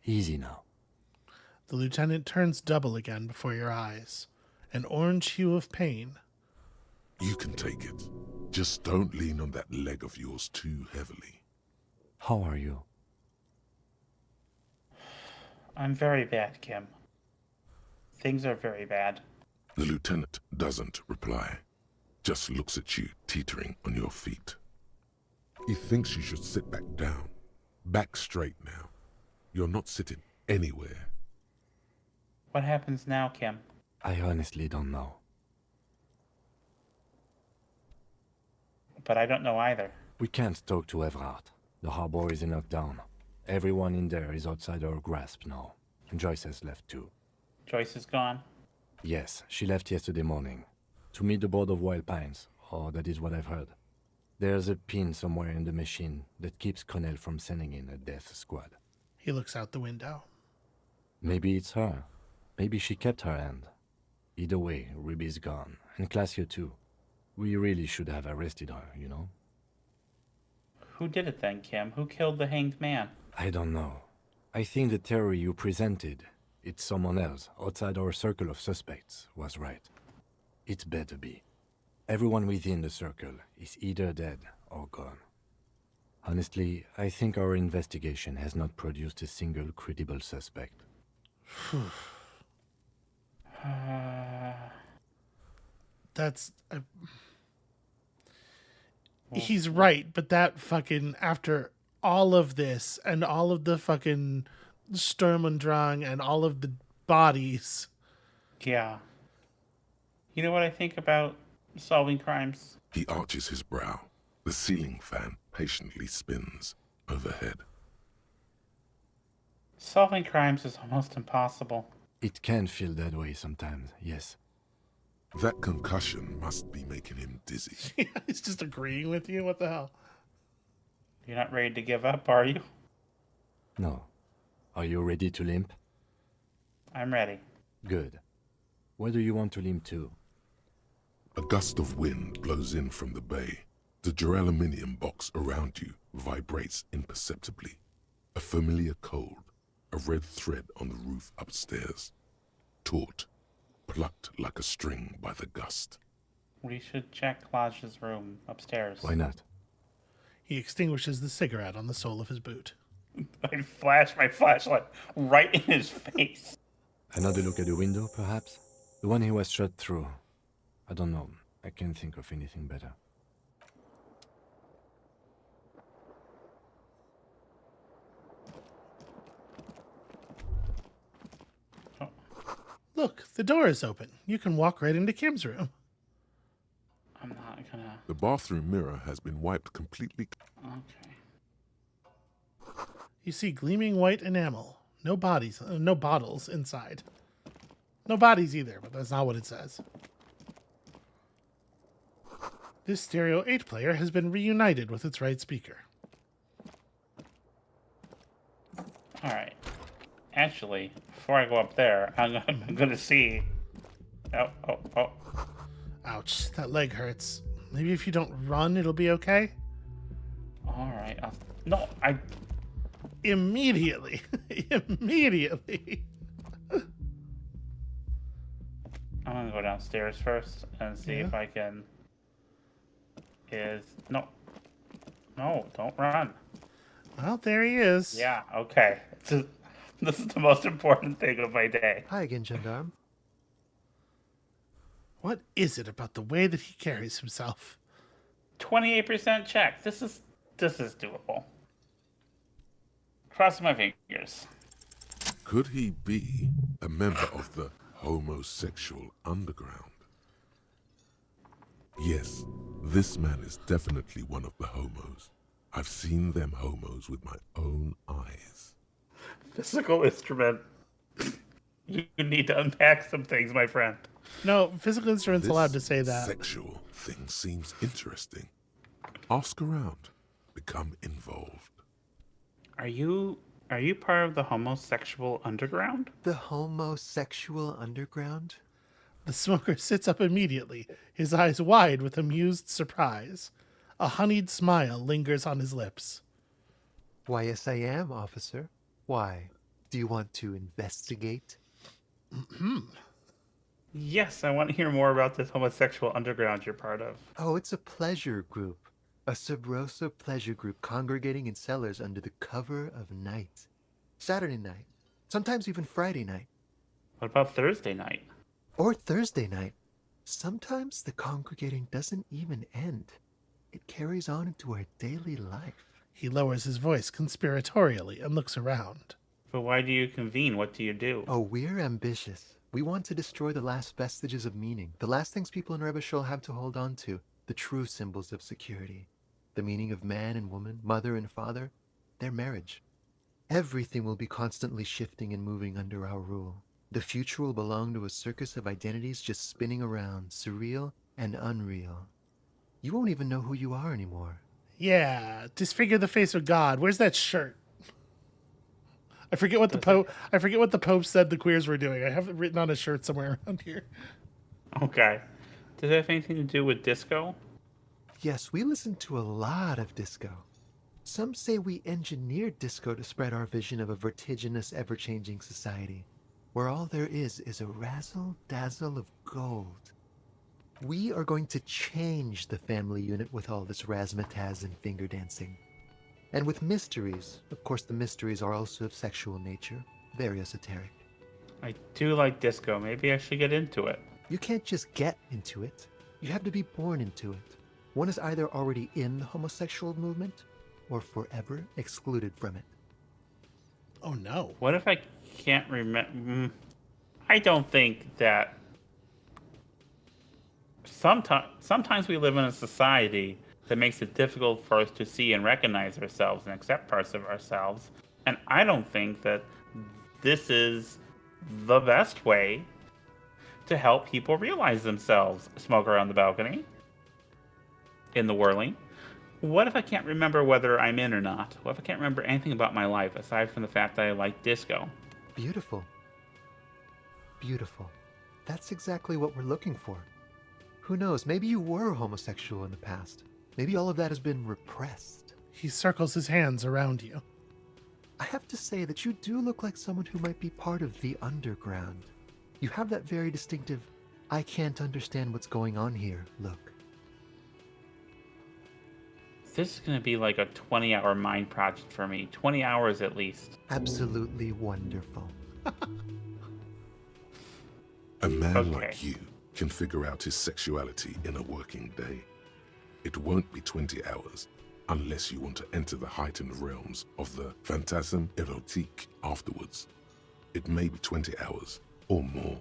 Easy now. The lieutenant turns double again before your eyes, an orange hue of pain. You can take it. Just don't lean on that leg of yours too heavily. How are you? I'm very bad, Kim. Things are very bad. The lieutenant doesn't reply, just looks at you teetering on your feet. He thinks you should sit back down. Back straight now. You're not sitting anywhere. What happens now, Kim? I honestly don't know. But I don't know either. We can't talk to Everard. The harbor is in lockdown. Everyone in there is outside our grasp now. And Joyce has left too. Joyce is gone? Yes, she left yesterday morning. To meet the board of Wild Pines, or that is what I've heard. There's a pin somewhere in the machine that keeps Connell from sending in a death squad. He looks out the window. Maybe it's her. Maybe she kept her hand. Either way, Ruby's gone. And Classio too. We really should have arrested her, you know? Who did it then, Kim? Who killed the hanged man? I don't know. I think the theory you presented, it's someone else outside our circle of suspects, was right. It better be. Everyone within the circle is either dead or gone. Honestly, I think our investigation has not produced a single credible suspect. That's... He's right, but that fucking... After all of this, and all of the fucking Sturm und Drang, and all of the bodies... Yeah. You know what I think about solving crimes? He arches his brow. The ceiling fan patiently spins overhead. Solving crimes is almost impossible. It can feel that way sometimes, yes. That concussion must be making him dizzy. He's just agreeing with you? What the hell? You're not ready to give up, are you? No. Are you ready to limp? I'm ready. Good. Where do you want to limp to? A gust of wind blows in from the bay. The duraluminum box around you vibrates imperceptibly. A familiar cold, a red thread on the roof upstairs. Taut, plucked like a string by the gust. We should check Lodge's room upstairs. Why not? He extinguishes the cigarette on the sole of his boot. I flash my flashlight right in his face. Another look at the window, perhaps? The one he was shot through. I don't know. I can't think of anything better. Look, the door is open. You can walk right into Kim's room. I'm not gonna... The bathroom mirror has been wiped completely. Okay. You see gleaming white enamel. No bodies, no bottles inside. No bodies either, but that's not what it says. This stereo 8 player has been reunited with its right speaker. Alright. Actually, before I go up there, I'm gonna see... Oh. Ouch, that leg hurts. Maybe if you don't run, it'll be okay? Alright, no, I... Immediately. Immediately. I'm gonna go downstairs first and see if I can. No, don't run. Well, there he is. Yeah, okay. This is the most important thing of my day. Hi again, Gendarme. What is it about the way that he carries himself? 28% check. This is doable. Cross my fingers. Could he be a member of the homosexual underground? Yes, this man is definitely one of the homos. I've seen them homos with my own eyes. Physical instrument. You need to unpack some things, my friend. No, physical instrument's This allowed to say that. Sexual thing seems interesting. Ask around. Become involved. Are you part of the homosexual underground? The homosexual underground? The smoker sits up immediately, his eyes wide with amused surprise. A honeyed smile lingers on his lips. Why, yes, I am, officer. Why? Do you want to investigate? Yes, I want to hear more about this homosexual underground you're part of. Oh, it's a pleasure group. A sub rosa pleasure group congregating in cellars under the cover of night. Saturday night. Sometimes even Friday night. What about Thursday night? Or Thursday night. Sometimes the congregating doesn't even end. It carries on into our daily life. He lowers his voice conspiratorially and looks around. But why do you convene? What do you do? Oh, we're ambitious. We want to destroy the last vestiges of meaning, the last things people in Revachol have to hold on to, the true symbols of security. The meaning of man and woman, mother and father, their marriage. Everything will be constantly shifting and moving under our rule. The future will belong to a circus of identities just spinning around, surreal and unreal. You won't even know who you are anymore. Yeah, disfigure the face of God. Where's that shirt? I forget what the Pope said the queers were doing. I have it written on a shirt somewhere around here. Okay. Does it have anything to do with disco? Yes, we listen to a lot of disco. Some say we engineered disco to spread our vision of a vertiginous, ever-changing society, where all there is a razzle-dazzle of gold. We are going to change the family unit with all this razzmatazz and finger dancing. And with mysteries. Of course, the mysteries are also of sexual nature, very esoteric. I do like disco. Maybe I should get into it. You can't just get into it. You have to be born into it. One is either already in the homosexual movement or forever excluded from it. Oh no. What if I can't remember? I don't think that... Sometimes we live in a society that makes it difficult for us to see and recognize ourselves and accept parts of ourselves. And I don't think that this is the best way to help people realize themselves. Smoker on the balcony. In the whirling. What if I can't remember whether I'm in or not? What if I can't remember anything about my life aside from the fact that I like disco? Beautiful. Beautiful. That's exactly what we're looking for. Who knows, maybe you were homosexual in the past. Maybe all of that has been repressed. He circles his hands around you. I have to say that you do look like someone who might be part of the underground. You have that very distinctive, I can't understand what's going on here look. This is going to be like a 20-hour mind project for me. 20 hours at least. Absolutely wonderful. A man like you can figure out his sexuality in a working day. It won't be 20 hours unless you want to enter the heightened realms of the phantasme erotique afterwards. It may be 20 hours or more,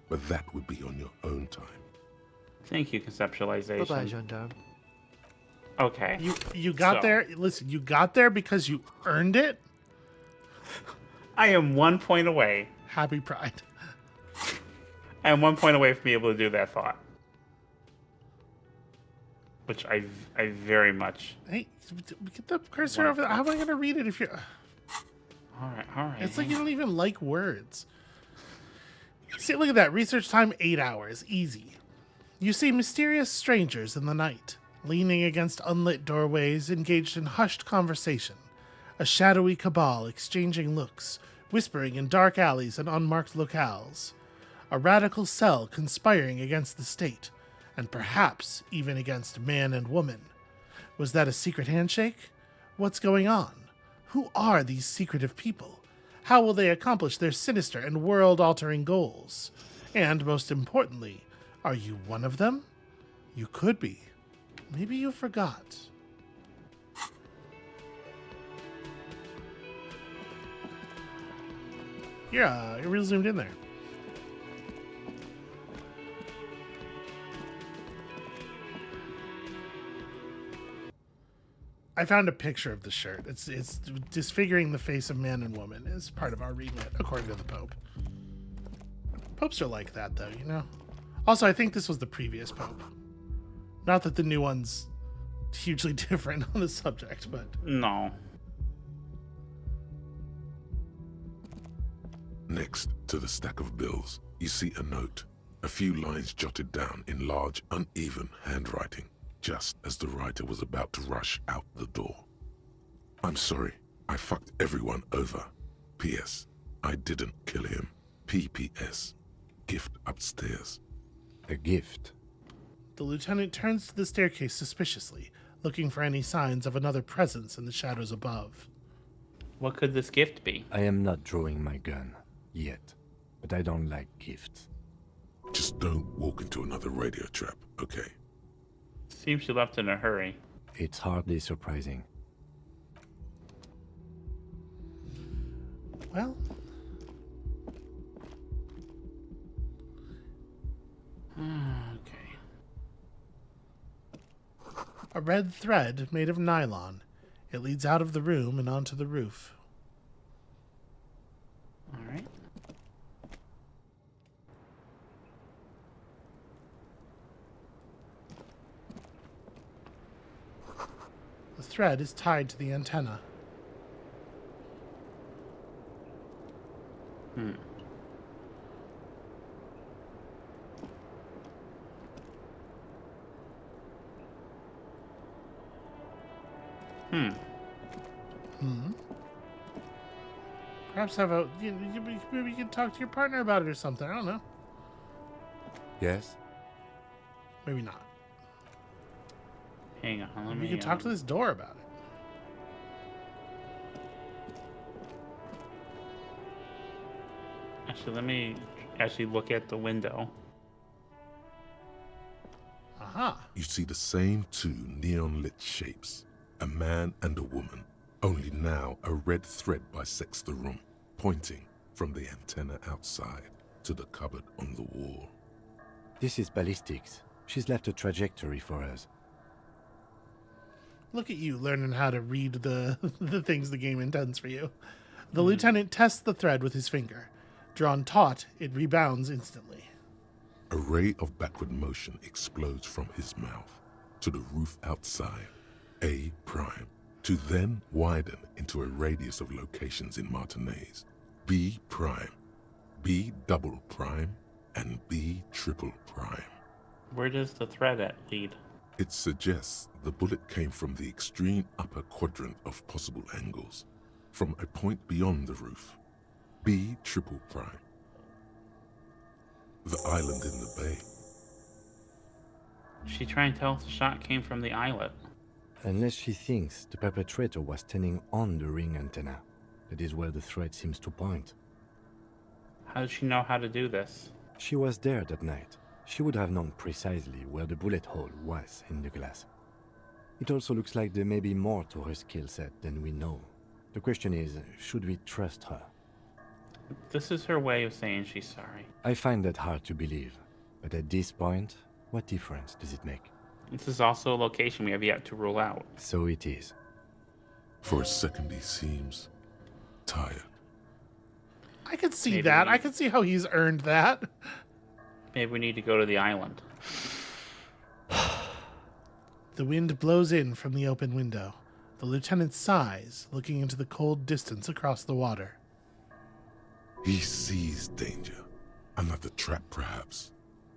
but that would be on your own time. Thank you, conceptualization. Bye-bye, Gendarme. Okay. You got there. Listen, you got there because you earned it. I am 1 point away. Happy Pride. I am 1 point away from being able to do that thought. Which I very much... Hey, get the cursor over there. How am I going to read it if you're... All right. It's like you don't even like words. See, look at that. Research time, 8 hours. Easy. You see mysterious strangers in the night, leaning against unlit doorways, engaged in hushed conversation. A shadowy cabal exchanging looks, whispering in dark alleys and unmarked locales. A radical cell conspiring against the state, and perhaps even against man and woman. Was that a secret handshake? What's going on? Who are these secretive people? How will they accomplish their sinister and world-altering goals? And most importantly, are you one of them? You could be. Maybe you forgot. Yeah, it really zoomed in there. I found a picture of the shirt. It's disfiguring the face of man and woman is part of our remit, according to the Pope. Popes are like that, though, you know? Also, I think this was the previous Pope. Not that the new one's hugely different on the subject, but... No. Next to the stack of bills, you see a note. A few lines jotted down in large, uneven handwriting, just as the writer was about to rush out the door. I'm sorry, I fucked everyone over. P.S. I didn't kill him. P.P.S. Gift upstairs. A gift? The lieutenant turns to the staircase suspiciously, looking for any signs of another presence in the shadows above. What could this gift be? I am not drawing my gun. Yet. But I don't like gifts. Just don't walk into another radio trap, okay? Seems she left in a hurry. It's hardly surprising. Well... okay. A red thread made of nylon. It leads out of the room and onto the roof. All right. The thread is tied to the antenna. Hmm. Perhaps have a... maybe you can talk to your partner about it or something. I don't know. Yes? Maybe not. Hang on, let Maybe me... you can talk to this door about it. Actually, let me actually look at the window. Aha. You see the same two neon-lit shapes. A man and a woman. Only now a red thread bisects the room, pointing from the antenna outside to the cupboard on the wall. This is ballistics. She's left a trajectory for us. Look at you learning how to read the things the game intends for you. The lieutenant tests the thread with his finger. Drawn taut, it rebounds instantly. A ray of backward motion explodes from his mouth to the roof outside, A prime, to then widen into a radius of locations in Martinez, B prime, B double prime, and B triple prime. Where does the thread lead? It suggests the bullet came from the extreme upper quadrant of possible angles, from a point beyond the roof, B triple prime. The island in the bay. She trying to tell us the shot came from the islet. Unless she thinks the perpetrator was standing on the ring antenna. That is where the thread seems to point. How does she know how to do this? She was there that night. She would have known precisely where the bullet hole was in the glass. It also looks like there may be more to her skill set than we know. The question is, should we trust her? This is her way of saying she's sorry. I find that hard to believe. But at this point, what difference does it make? This is also a location we have yet to rule out. So it is. For a second he seems tired. I could see that. I could see how he's earned that. Maybe we need to go to the island. The wind blows in from the open window. The lieutenant sighs, looking into the cold distance across the water. He sees danger. Another trap, perhaps.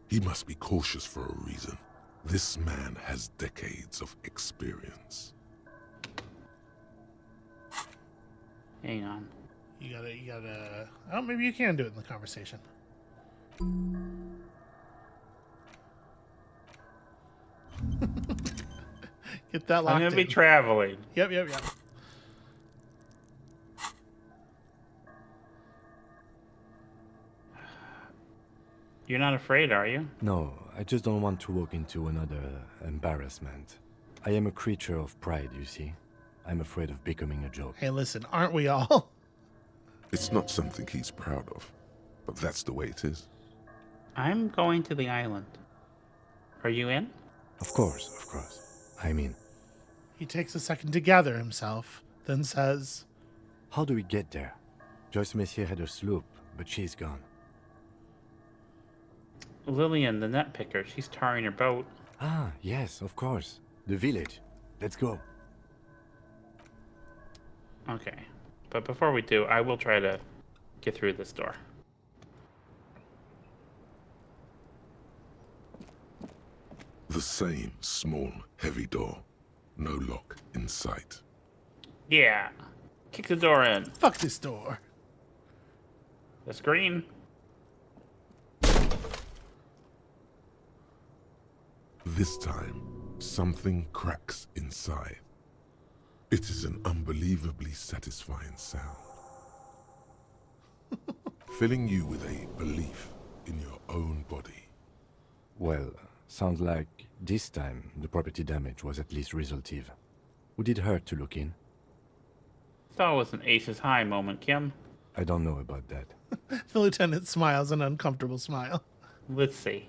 He must be cautious for a reason. This man has decades of experience. Hang on. You gotta... Oh, maybe you can do it in the conversation. Get that locked I'm gonna be in. traveling. Yep. You're not afraid, are you? No, I just don't want to walk into another embarrassment. I am a creature of pride, you see. I'm afraid of becoming a joke. Hey, listen, aren't we all? It's not something he's proud of, but that's the way it is. I'm going to the island. Are you in? Of course, of course. I mean, He takes a second to gather himself, then says, how do we get there? Joyce Messier had a sloop, but she's gone. Lillian, the net picker, she's tarring her boat. Ah, yes, of course. The village. Let's go. Okay. But before we do, I will try to get through this door. The same small, heavy door. No lock in sight. Yeah. Kick the door in. fuck this door. The screen. This time, something cracks inside. It is an unbelievably satisfying sound, filling you with a belief in your own body. Well, sounds like this time the property damage was at least resolutive. Would it hurt to look in? Thought it was an aces high moment, Kim. I don't know about that. The lieutenant smiles an uncomfortable smile. Let's see.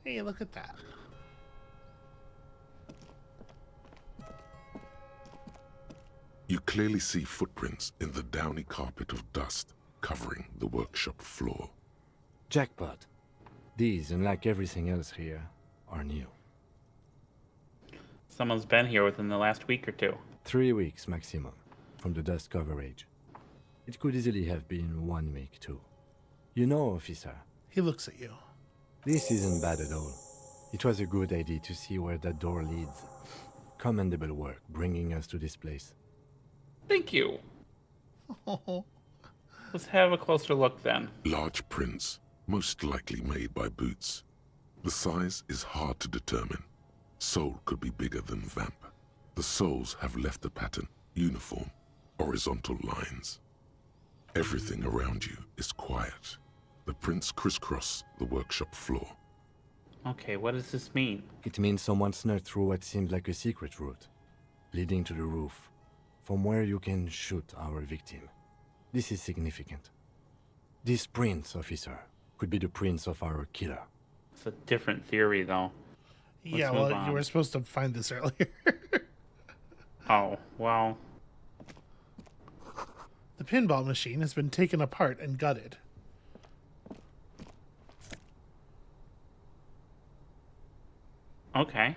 Hey, look at that. You clearly see footprints in the downy carpet of dust covering the workshop floor. Jackpot. These, unlike everything else here, are new. Someone's been here within the last week or two. 3 weeks maximum, from the dust coverage. It could easily have been 1 week too. You know, officer. He looks at you. This isn't bad at all. It was a good idea to see where that door leads. Commendable work bringing us to this place. Thank you. Let's have a closer look then. Large prints, most likely made by boots. The size is hard to determine. Sole could be bigger than vamp. The soles have left the pattern, uniform, horizontal lines. Everything around you is quiet. The prints crisscross the workshop floor. Okay, what does this mean? It means someone snuck through what seems like a secret route, leading to the roof, from where you can shoot our victim. This is significant. These prints, officer, could be the prints of our killer. It's a different theory, though. Yeah, Let's move well, on. you were supposed to find this earlier. Oh, well. The pinball machine has been taken apart and gutted. Okay.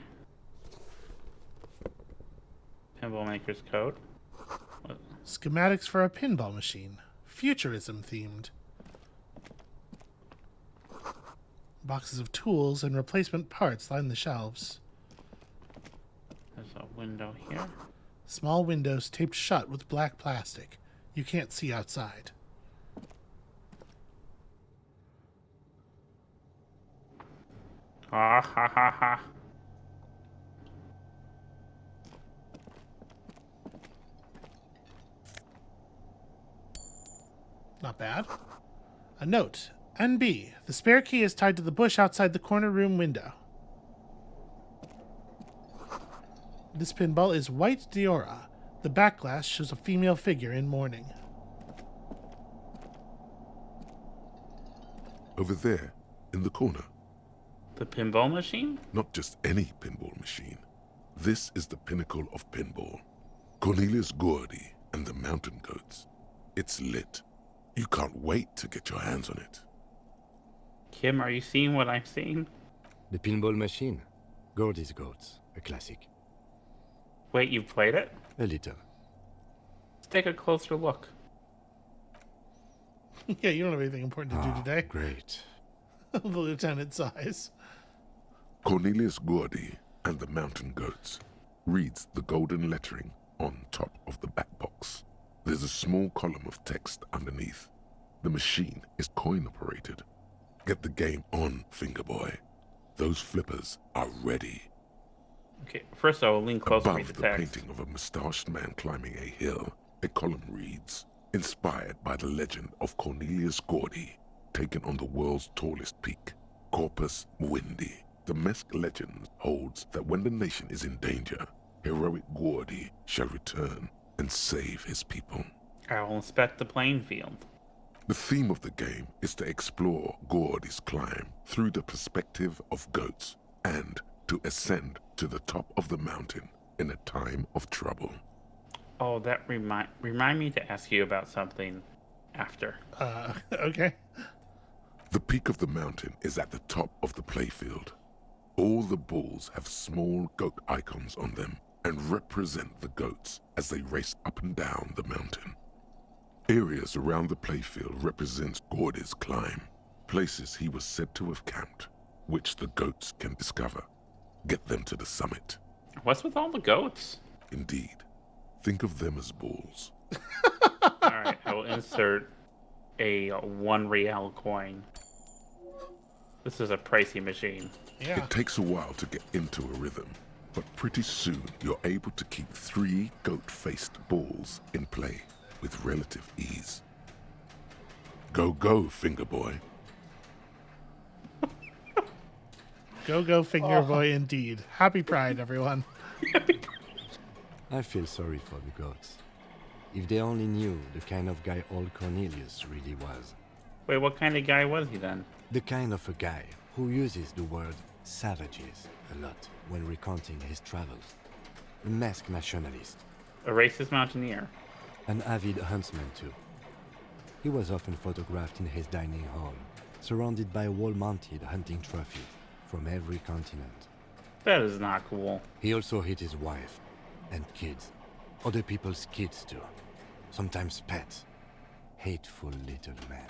Pinball Maker's Code. What? Schematics for a pinball machine. Futurism themed. Boxes of tools and replacement parts line the shelves. There's a window here. Small windows taped shut with black plastic. You can't see outside. Ah, ha, ha, ha. Not bad. A note. NB. The spare key is tied to the bush outside the corner room window. This pinball is white Diora. The back glass shows a female figure in mourning. Over there, in the corner. The pinball machine? Not just any pinball machine. This is the pinnacle of pinball. Cornelius Gordy and the Mountain Goats. It's lit. You can't wait to get your hands on it. Kim, are you seeing what I'm seeing? The pinball machine. Gordy's Goats, a classic. Wait, you've played it? A little. Let's take a closer look. Yeah, you don't have anything important to do today. Great. The lieutenant sighs. Cornelius Gordy and the Mountain Goats reads the golden lettering on top of the back box. There's a small column of text underneath. The machine is coin-operated. Get the game on, Fingerboy. Those flippers are ready. Okay, first I will lean closer and read Above the the text. painting of a mustached man climbing a hill, a column reads, inspired by the legend of Cornelius Gordy, taken on the world's tallest peak, Corpus Muindi. The Mesk legend holds that when the nation is in danger, heroic Gordy shall return and save his people. I will inspect the playing field. The theme of the game is to explore Gordy's climb through the perspective of goats and to ascend to the top of the mountain in a time of trouble. Oh, that remind me to ask you about something after. Okay. The peak of the mountain is at the top of the playfield. All the balls have small goat icons on them and represent the goats as they race up and down the mountain. Areas around the playfield represent Gordy's climb, places he was said to have camped, which the goats can discover. Get them to the summit. What's with all the goats? Indeed. Think of them as balls. Alright, I will insert a 1 real coin. This is a pricey machine. Yeah. It takes a while to get into a rhythm, but pretty soon you're able to keep 3 goat-faced balls in play with relative ease. Go, go, Fingerboy. Go, Finger Boy, indeed. Happy Pride, everyone. I feel sorry for the goats. If they only knew the kind of guy old Cornelius really was. Wait, what kind of guy was he then? The kind of a guy who uses the word savages a lot when recounting his travels. A masked nationalist. A racist mountaineer. An avid huntsman too. He was often photographed in his dining hall, surrounded by wall-mounted hunting trophies from every continent. That is not cool. He also hit his wife and kids. Other people's kids too. Sometimes pets. Hateful little man.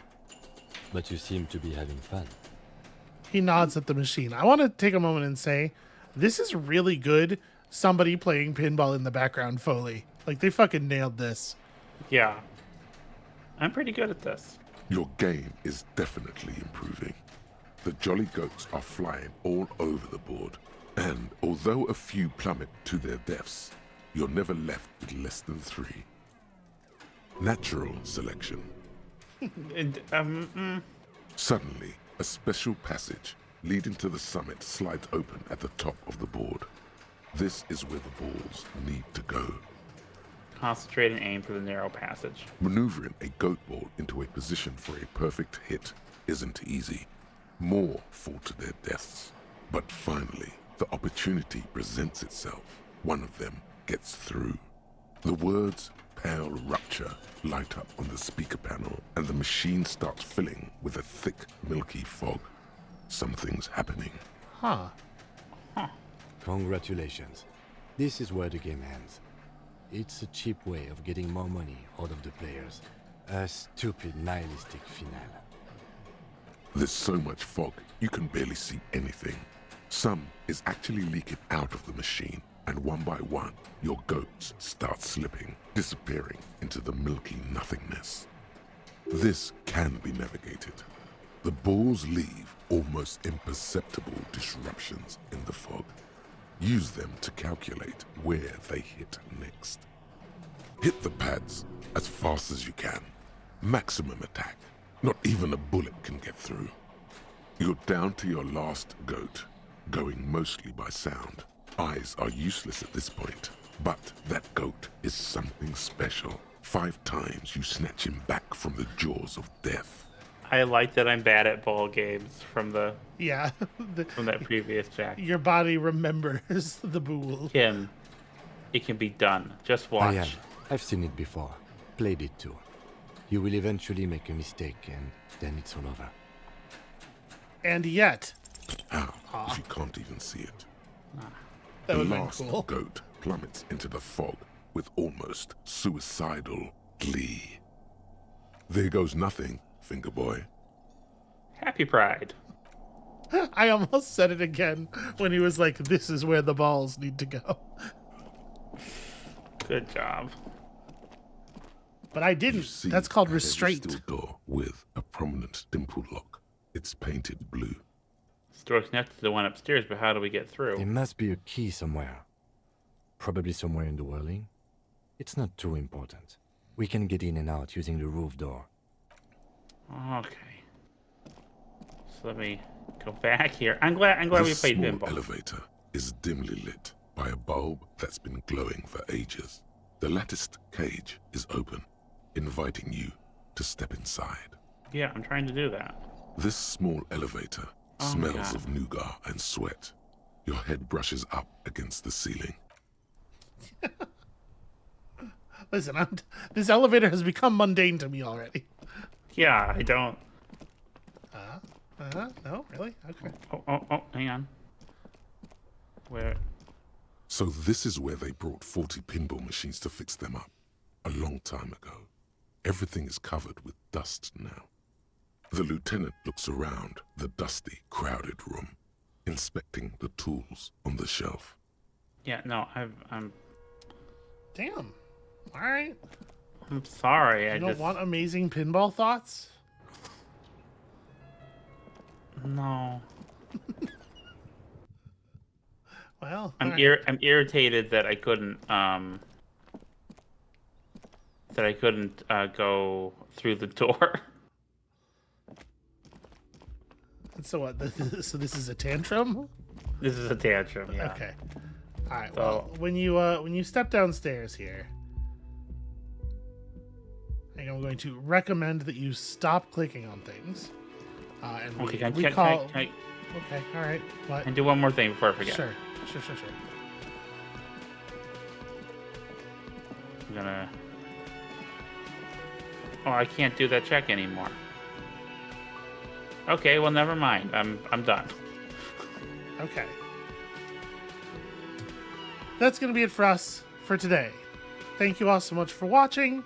But you seem to be having fun. He nods at the machine. I want to take a moment and say, this is really good. Somebody playing pinball in the background Foley. Like, they fucking nailed this. Yeah. I'm pretty good at this. Your game is definitely improving. The jolly goats are flying all over the board, and although a few plummet to their deaths, you're never left with less than 3. Natural selection. Suddenly, a special passage leading to the summit slides open at the top of the board. This is where the balls need to go. Concentrate and aim for the narrow passage. Maneuvering a goat ball into a position for a perfect hit isn't easy. More fall to their deaths. But finally, the opportunity presents itself. One of them gets through. The words "Pale Rupture" light up on the speaker panel, and the machine starts filling with a thick, milky fog. Something's happening. Huh. Congratulations. This is where the game ends. It's a cheap way of getting more money out of the players. A stupid nihilistic finale. There's so much fog, you can barely see anything. Some is actually leaking out of the machine, and one by one, your goats start slipping, disappearing into the milky nothingness. This can be navigated. The balls leave almost imperceptible disruptions in the fog. Use them to calculate where they hit next. Hit the pads as fast as you can. Maximum attack. Not even a bullet can get through. You're down to your last goat, going mostly by sound. Eyes are useless at this point, but that goat is something special. 5 times you snatch him back from the jaws of death. I like that I'm bad at ball games from the Yeah. from that previous Jack. Your body remembers the bool. Kim, it can be done. Just I watch. am. I've seen it before. Played it too. You will eventually make a mistake, and then it's all over. And yet, How? If you can't even see it. that The would have last been cool. goat plummets into the fog with almost suicidal glee. There goes nothing, Fingerboy. Happy Pride. I almost said it again when he was like, this is where the balls need to go. Good job. But I You didn't. see That's called a heavy restraint. steel door with a prominent dimple lock. It's painted blue. This door's connected to the one upstairs, but how do we get through? There must be a key somewhere. Probably somewhere in the whirling. It's not too important. We can get in and out using the roof door. Okay. So let me go back here. I'm glad we This played small pinball. elevator is dimly lit by a bulb that's been glowing for ages. The latticed cage is open, inviting you to step inside. Yeah, I'm trying to do that. This small elevator Oh my smells God. of nougat and sweat. Your head brushes up against the ceiling. Listen, this elevator has become mundane to me already. Yeah, I don't. No, really? Okay. Oh, hang on. Where? So this is where they brought 40 pinball machines to fix them up. A long time ago. Everything is covered with dust now. The lieutenant looks around the dusty, crowded room, inspecting the tools on the shelf. Yeah, no, I'm Damn. All right. sorry. You I don't just want amazing pinball thoughts? no. Well, I'm all right. I'm irritated that I couldn't go through the door. So what? So this is a tantrum? This is a tantrum. Yeah. Okay. All right. So- Well, when you step downstairs here, I think I'm going to recommend that you stop clicking on things. And Okay, we can call. I Okay. All right. What? do one more thing before I forget? Sure. I'm gonna. Oh, I can't do that check anymore. Okay, well, never mind. I'm done. Okay. That's going to be it for us for today. Thank you all so much for watching,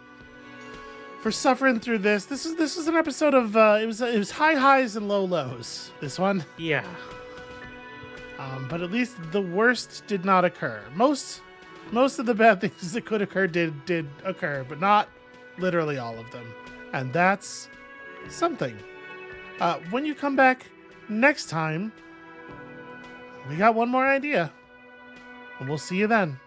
for suffering through this. This is an episode of it was high highs and low lows. This one. Yeah. But at least the worst did not occur. Most of the bad things that could occur did occur, but not literally all of them. And that's something. When you come back next time, we got one more idea. And we'll see you then.